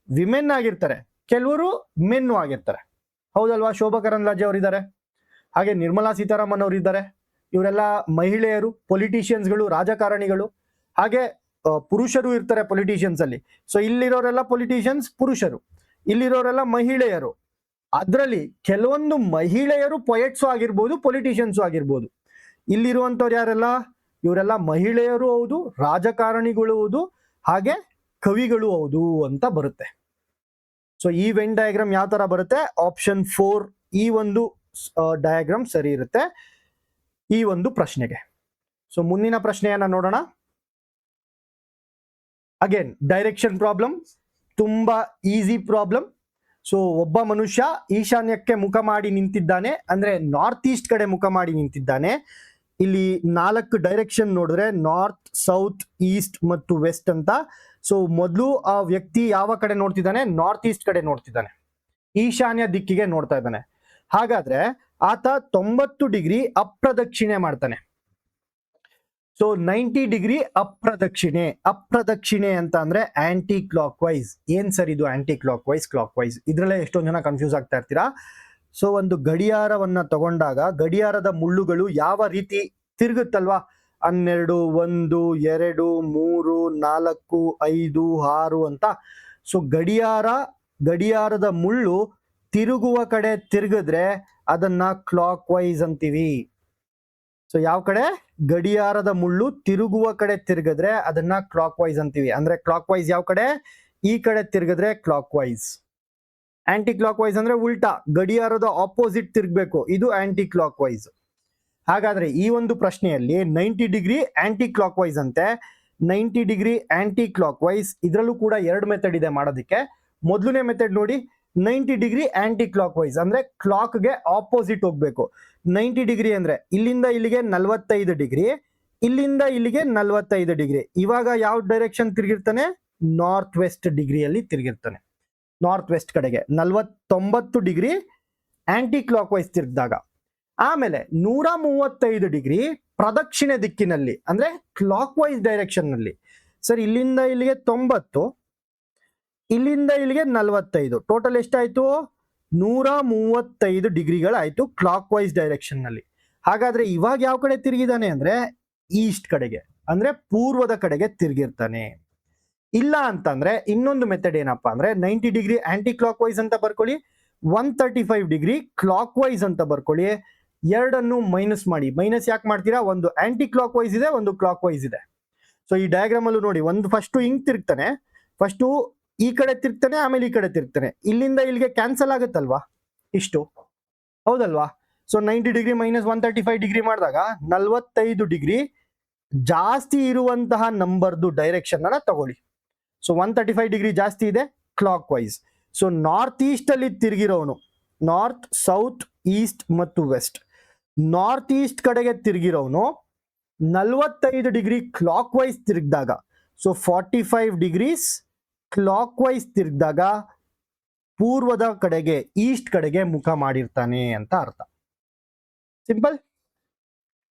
ವಿಮೆನ್ ಆಗಿರ್ತಾರೆ, ಕೆಲವರು ಮೆನ್ನು ಆಗಿರ್ತಾರೆ, ಹೌದಲ್ವಾ? ಶೋಭಾ ಕರಂದ್ಲಾಜೆ ಅವರು ಇದ್ದಾರೆ, ಹಾಗೆ ನಿರ್ಮಲಾ ಸೀತಾರಾಮನ್ ಅವರು ಇದ್ದಾರೆ. ಇವರೆಲ್ಲ ಮಹಿಳೆಯರು, ಪೊಲಿಟಿಷಿಯನ್ಸ್ಗಳು, ರಾಜಕಾರಣಿಗಳು. ಹಾಗೆ ಪುರುಷರು ಇರ್ತಾರೆ ಪೊಲಿಟಿಷಿಯನ್ಸ್ ಅಲ್ಲಿ. ಸೊ ಇಲ್ಲಿರೋರೆಲ್ಲ ಪೊಲಿಟಿಷಿಯನ್ಸ್ ಪುರುಷರು, ಇಲ್ಲಿರೋರೆಲ್ಲ ಮಹಿಳೆಯರು. ಅದರಲ್ಲಿ ಕೆಲವೊಂದು ಮಹಿಳೆಯರು ಪೊಯೆಟ್ಸು ಆಗಿರ್ಬೋದು, ಪೊಲಿಟಿಷಿಯನ್ಸು ಆಗಿರ್ಬೋದು. ಇಲ್ಲಿರುವಂತವ್ರು ಯಾರೆಲ್ಲ? ಇವರೆಲ್ಲ ಮಹಿಳೆಯರು ಹೌದು, ರಾಜಕಾರಣಿಗಳು ಹೌದು, ಹಾಗೆ ಕವಿಗಳು ಹೌದು ಅಂತ ಬರುತ್ತೆ. ಸೊ ಈ ವೆನ್ ಡಯಾಗ್ರಾಮ್ ಯಾವ ತರ ಬರುತ್ತೆ? ಆಪ್ಷನ್ 4 ಈ ಒಂದು ಡಯಾಗ್ರಾಮ್ ಸರಿ ಇರುತ್ತೆ ಈ ಒಂದು ಪ್ರಶ್ನೆಗೆ. ಸೊ ಮುಂದಿನ ಪ್ರಶ್ನೆಯನ್ನ ನೋಡೋಣ. ಅಗೇನ್ ಡೈರೆಕ್ಷನ್ ಪ್ರಾಬ್ಲಮ್, ತುಂಬಾ ಈಸಿ ಪ್ರಾಬ್ಲಮ್. ಸೊ ಒಬ್ಬ ಮನುಷ್ಯ ಈಶಾನ್ಯಕ್ಕೆ ಮುಖ ಮಾಡಿ ನಿಂತಿದ್ದಾನೆ, ಅಂದ್ರೆ ನಾರ್ತ್ ಈಸ್ಟ್ ಕಡೆ ಮುಖ ಮಾಡಿ ನಿಂತಿದ್ದಾನೆ. ಇಲ್ಲಿ 4 ಡೈರೆಕ್ಷನ್ ನೋಡಿದ್ರೆ ನಾರ್ತ್, ಸೌತ್, ಈಸ್ಟ್ ಮತ್ತು ವೆಸ್ಟ್ ಅಂತ. ಸೊ ಮೊದಲು ಆ ವ್ಯಕ್ತಿ ಯಾವ ಕಡೆ ನೋಡ್ತಿದ್ದಾನೆ? ನಾರ್ತ್ ಈಸ್ಟ್ ಕಡೆ ನೋಡ್ತಿದ್ದಾನೆ, ಈಶಾನ್ಯ ದಿಕ್ಕಿಗೆ ನೋಡ್ತಾ ಇದ್ದಾನೆ. ಹಾಗಾದ್ರೆ ಆತ 90 ಡಿಗ್ರಿ ಅಪ್ರದಕ್ಷಿಣೆ ಮಾಡ್ತಾನೆ. ಸೊ 90 ಡಿಗ್ರಿ ಅಪ್ರದಕ್ಷಿಣೆ ಅಂತ ಅಂದ್ರೆ ಆಂಟಿ ಕ್ಲಾಕ್ ವೈಸ್. ಏನ್ ಸರ್ ಇದು ಆಂಟಿ ಕ್ಲಾಕ್ ವೈಸ್ ಇದ್ರಲ್ಲೇ ಎಷ್ಟೊಂದು ಜನ ಕನ್ಫ್ಯೂಸ್ ಆಗ್ತಾ ಇರ್ತೀರಾ. ಸೊ ಒಂದು ಗಡಿಯಾರವನ್ನ ತಗೊಂಡಾಗ ಗಡಿಯಾರದ ಮುಳ್ಳುಗಳು ಯಾವ ರೀತಿ ತಿರುಗುತ್ತಲ್ವಾ, 12, 1, 2, 3, 4, 5, 6 ಅಂತ. ಸೊ ಗಡಿಯಾರದ ಮುಳ್ಳು ತಿರುಗುವ ಕಡೆ ತಿರುಗಿದ್ರೆ ಅದನ್ನ ಕ್ಲಾಕ್ ವೈಸ್ ಅಂತೀವಿ. ಸೊ ಯಾವ ಕಡೆ ಗಡಿಯಾರದ ಮುಳ್ಳು ತಿರುಗುವ ಕಡೆ ತಿರುಗಿದ್ರೆ ಅದನ್ನ ಕ್ಲಾಕ್ ವೈಸ್ ಅಂತೀವಿ. ಅಂದ್ರೆ ಕ್ಲಾಕ್ ವೈಸ್ ಯಾವ ಕಡೆ, ಈ ಕಡೆ ತಿರುಗಿದ್ರೆ clockwise. Anticlockwise ಅಂದ್ರೆ ಉಲ್ಟಾ, ಗಡಿಯಾರದ ಆಪೋಸಿಟ್ ತಿರುಗಬೇಕು, ಇದು ಆಂಟಿ ಕ್ಲಾಕ್ ವೈಸ್. ಹಾಗಾದ್ರೆ ಈ ಒಂದು ಪ್ರಶ್ನೆಯಲ್ಲಿ 90 ಡಿಗ್ರಿ ಆಂಟಿ ಕ್ಲಾಕ್ ವೈಸ್ ಅಂತೆ. 90 ಡಿಗ್ರಿ ಆಂಟಿ ಕ್ಲಾಕ್ ವೈಸ್, ಇದರಲ್ಲೂ ಕೂಡ 2 ಮೆಥಡ್ ಇದೆ ಮಾಡೋದಕ್ಕೆ. ಮೊದಲನೇ ಮೆಥಡ್ ನೋಡಿ, 90 ಡಿಗ್ರಿ ಆಂಟಿ ಕ್ಲಾಕ್ ವೈಸ್ ಅಂದ್ರೆ ಕ್ಲಾಕ್ಗೆ ಆಪೋಸಿಟ್ ಹೋಗ್ಬೇಕು. 90 ಡಿಗ್ರಿ ಅಂದ್ರೆ ಇಲ್ಲಿಂದ ಇಲ್ಲಿಗೆ 45 ಡಿಗ್ರಿ, ಇಲ್ಲಿಂದ ಇಲ್ಲಿಗೆ 45 ಡಿಗ್ರಿ. ಇವಾಗ ಯಾವ ಡೈರೆಕ್ಷನ್ ತಿರುಗಿರ್ತಾನೆ, ನಾರ್ತ್ ವೆಸ್ಟ್ ಡಿಗ್ರಿಯಲ್ಲಿ ತಿರುಗಿರ್ತಾನೆ, ನಾರ್ತ್ ವೆಸ್ಟ್ ಕಡೆಗೆ 90 ಡಿಗ್ರಿ ಆಂಟಿ ಕ್ಲಾಕ್ ವೈಸ್ ತಿರುಗಿದಾಗ. ಆಮೇಲೆ 135 ಡಿಗ್ರಿ ಪ್ರದಕ್ಷಿಣೆ ದಿಕ್ಕಿನಲ್ಲಿ ಅಂದ್ರೆ ಕ್ಲಾಕ್ ವೈಸ್ ಡೈರೆಕ್ಷನ್ ನಲ್ಲಿ. ಸರ್ ಇಲ್ಲಿಂದ ಇಲ್ಲಿಗೆ 90, ಇಲ್ಲಿಂದ ಇಲ್ಲಿಗೆ 45, ಟೋಟಲ್ ಎಷ್ಟಾಯ್ತು, 135 ಡಿಗ್ರಿಗಳಾಯ್ತು ಕ್ಲಾಕ್ ವೈಸ್ ಡೈರೆಕ್ಷನ್ ನಲ್ಲಿ. ಹಾಗಾದ್ರೆ ಇವಾಗ ಯಾವ ಕಡೆ ತಿರುಗಿದಾನೆ ಅಂದ್ರೆ ಈಸ್ಟ್ ಕಡೆಗೆ, ಅಂದ್ರೆ ಪೂರ್ವದ ಕಡೆಗೆ ತಿರುಗಿರ್ತಾನೆ. ಇಲ್ಲ ಅಂತಂದ್ರೆ ಇನ್ನೊಂದು ಮೆಥಡ್ ಏನಪ್ಪಾ ಅಂದ್ರೆ 90 ಡಿಗ್ರಿ ಆಂಟಿ ಕ್ಲಾಕ್ ವೈಸ್ ಅಂತ ಬರ್ಕೊಳ್ಳಿ, 135 ಡಿಗ್ರಿ ಕ್ಲಾಕ್ ವೈಸ್ ಅಂತ ಬರ್ಕೊಳ್ಳಿ. ಎರಡನ್ನು ಮೈನಸ್ ಮಾಡಿ. ಮೈನಸ್ ಯಾಕೆ ಮಾಡ್ತೀರಾ, ಒಂದು ಆಂಟಿ ಕ್ಲಾಕ್ ವೈಸ್ ಇದೆ, ಒಂದು ಕ್ಲಾಕ್ ವೈಸ್ ಇದೆ. ಸೊ ಈ ಡಯಾಗ್ರಾಮ್ ಅಲ್ಲೂ ನೋಡಿ, ಒಂದು ಫಸ್ಟ್ ಹಿಂಗ್ ತಿರುಗ್ತಾನೆ, ಫಸ್ಟ್ ಈ ಕಡೆ ತಿರುಗ್ತಾನೆ, ಆಮೇಲೆ ಈ ಕಡೆ ತಿರುಗ್ತಾನೆ. ಇಲ್ಲಿಂದ ಇಲ್ಲಿಗೆ ಕ್ಯಾನ್ಸಲ್ ಆಗುತ್ತಲ್ವಾ ಇಷ್ಟು, ಹೌದಲ್ವಾ. ಸೊ 90 ಡಿಗ್ರಿ ಮೈನಸ್ 135 ಡಿಗ್ರಿ ಮಾಡಿದಾಗ 45 ಡಿಗ್ರಿ ಜಾಸ್ತಿ ಇರುವಂತಹ ನಂಬರ್ದು ಡೈರೆಕ್ಷನ್ ಅನ್ನ ತಗೊಳ್ಳಿ. ಸೊ 135 ಡಿಗ್ರಿ ಜಾಸ್ತಿ ಇದೆ clockwise. So north east ಅಲ್ಲಿ ತಿರುಗಿರೋನು, ನಾರ್ತ್, ಸೌತ್, ಈಸ್ಟ್ ಮತ್ತು ವೆಸ್ಟ್. ನಾರ್ತ್ ಈಸ್ಟ್ ಕಡೆಗೆ ತಿರುಗಿರೋನು 45 ಡಿಗ್ರಿ ಕ್ಲಾಕ್ ವೈಸ್ ತಿರುಗಿದಾಗ, ಸೊ 45 ಡಿಗ್ರೀಸ್ ಕ್ಲಾಕ್ ವೈಸ್ ತಿರುಗಿದಾಗ ಪೂರ್ವದ ಕಡೆಗೆ, ಈಸ್ಟ್ ಕಡೆಗೆ ಮುಖ ಮಾಡಿರ್ತಾನೆ ಅಂತ ಅರ್ಥ. ಸಿಂಪಲ್,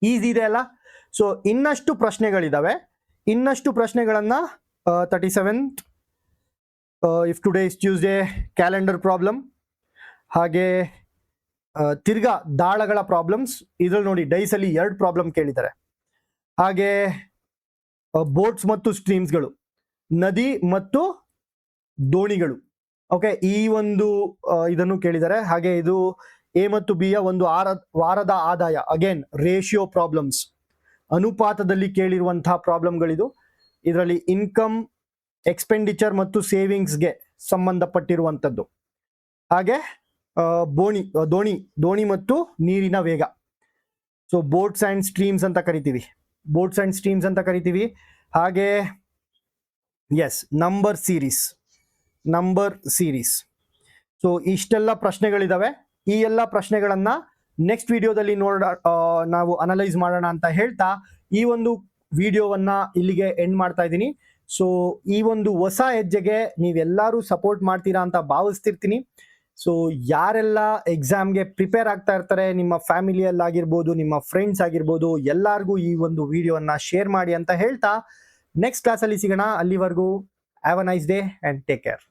ಈಸಿ ಇದೆ ಅಲ್ಲ. ಸೊ ಇನ್ನಷ್ಟು ಪ್ರಶ್ನೆಗಳಿದಾವೆ, ಇನ್ನಷ್ಟು ಪ್ರಶ್ನೆಗಳನ್ನ 37th if today is Tuesday calendar problem, ಹಾಗೆ ತಿರ್ಗಾ ದಾಳಗಳ ಪ್ರಾಬ್ಲಮ್ಸ್. ಇದ್ರಲ್ಲಿ ನೋಡಿ ಡೈಸ್ ಅಲ್ಲಿ 2 ಪ್ರಾಬ್ಲಮ್ ಕೇಳಿದ್ದಾರೆ. ಹಾಗೆ ಬೋಟ್ಸ್ ಮತ್ತು ಸ್ಟ್ರೀಮ್ಸ್ಗಳು, ನದಿ ಮತ್ತು ದೋಣಿಗಳು. ಓಕೆ, ಈ ಒಂದು ಇದನ್ನು ಕೇಳಿದ್ದಾರೆ. ಹಾಗೆ ಇದು ಎ ಮತ್ತು ಬಿ ಯ ಒಂದು ವಾರದ ಆದಾಯ, ಅಗೇನ್ ರೇಷಿಯೋ ಪ್ರಾಬ್ಲಮ್ಸ್, ಅನುಪಾತದಲ್ಲಿ ಕೇಳಿರುವಂತಹ ಪ್ರಾಬ್ಲಮ್ಗಳಿದು. ಇದರಲ್ಲಿ ಇನ್ಕಮ್, ಎಕ್ಸ್ಪೆಂಡಿಚರ್ ಮತ್ತು ಸೇವಿಂಗ್ಸ್ಗೆ ಸಂಬಂಧಪಟ್ಟಿರುವಂಥದ್ದು. ಹಾಗೆ ದೋಣಿ ಮತ್ತು ನೀರಿನ ವೇಗ. ಸೊ ಬೋಟ್ಸ್ ಅಂಡ್ ಸ್ಟ್ರೀಮ್ಸ್ ಅಂತ ಕರಿತೀವಿ, ಬೋಟ್ಸ್ ಅಂಡ್ ಸ್ಟ್ರೀಮ್ಸ್ ಅಂತ ಕರಿತೀವಿ. ಹಾಗೆ ಎಸ್, ನಂಬರ್ ಸೀರೀಸ್. ಸೊ ಇಷ್ಟೆಲ್ಲ ಪ್ರಶ್ನೆಗಳಿದಾವೆ. ಈ ಎಲ್ಲ ಪ್ರಶ್ನೆಗಳನ್ನ ನೆಕ್ಸ್ಟ್ ವಿಡಿಯೋದಲ್ಲಿ ನಾವು ಅನಲೈಸ್ ಮಾಡೋಣ ಅಂತ ಹೇಳ್ತಾ ಈ ಒಂದು ವಿಡಿಯೋವನ್ನ ಇಲ್ಲಿಗೆ ಎಂಡ್ ಮಾಡ್ತಾ ಇದ್ದೀನಿ. ಸೊ ಈ ಒಂದು ಹೊಸ ಹೆಜ್ಜೆಗೆ ನೀವೆಲ್ಲರೂ ಸಪೋರ್ಟ್ ಮಾಡ್ತೀರಾ ಅಂತ ಭಾವಿಸ್ತಿರ್ತೀನಿ. ಸೊ ಯಾರೆಲ್ಲ ಎಕ್ಸಾಮ್ಗೆ ಪ್ರಿಪೇರ್ ಆಗ್ತಾ ಇರ್ತಾರೆ, ನಿಮ್ಮ ಫ್ಯಾಮಿಲಿಯಲ್ಲಾಗಿರ್ಬೋದು, ನಿಮ್ಮ ಫ್ರೆಂಡ್ಸ್ ಆಗಿರ್ಬೋದು, ಎಲ್ಲರಿಗೂ ಈ ಒಂದು ವಿಡಿಯೋನ ಶೇರ್ ಮಾಡಿ ಅಂತ ಹೇಳ್ತಾ ನೆಕ್ಸ್ಟ್ ಕ್ಲಾಸಲ್ಲಿ ಸಿಗೋಣ. ಅಲ್ಲಿವರೆಗೂ have a nice day and take care.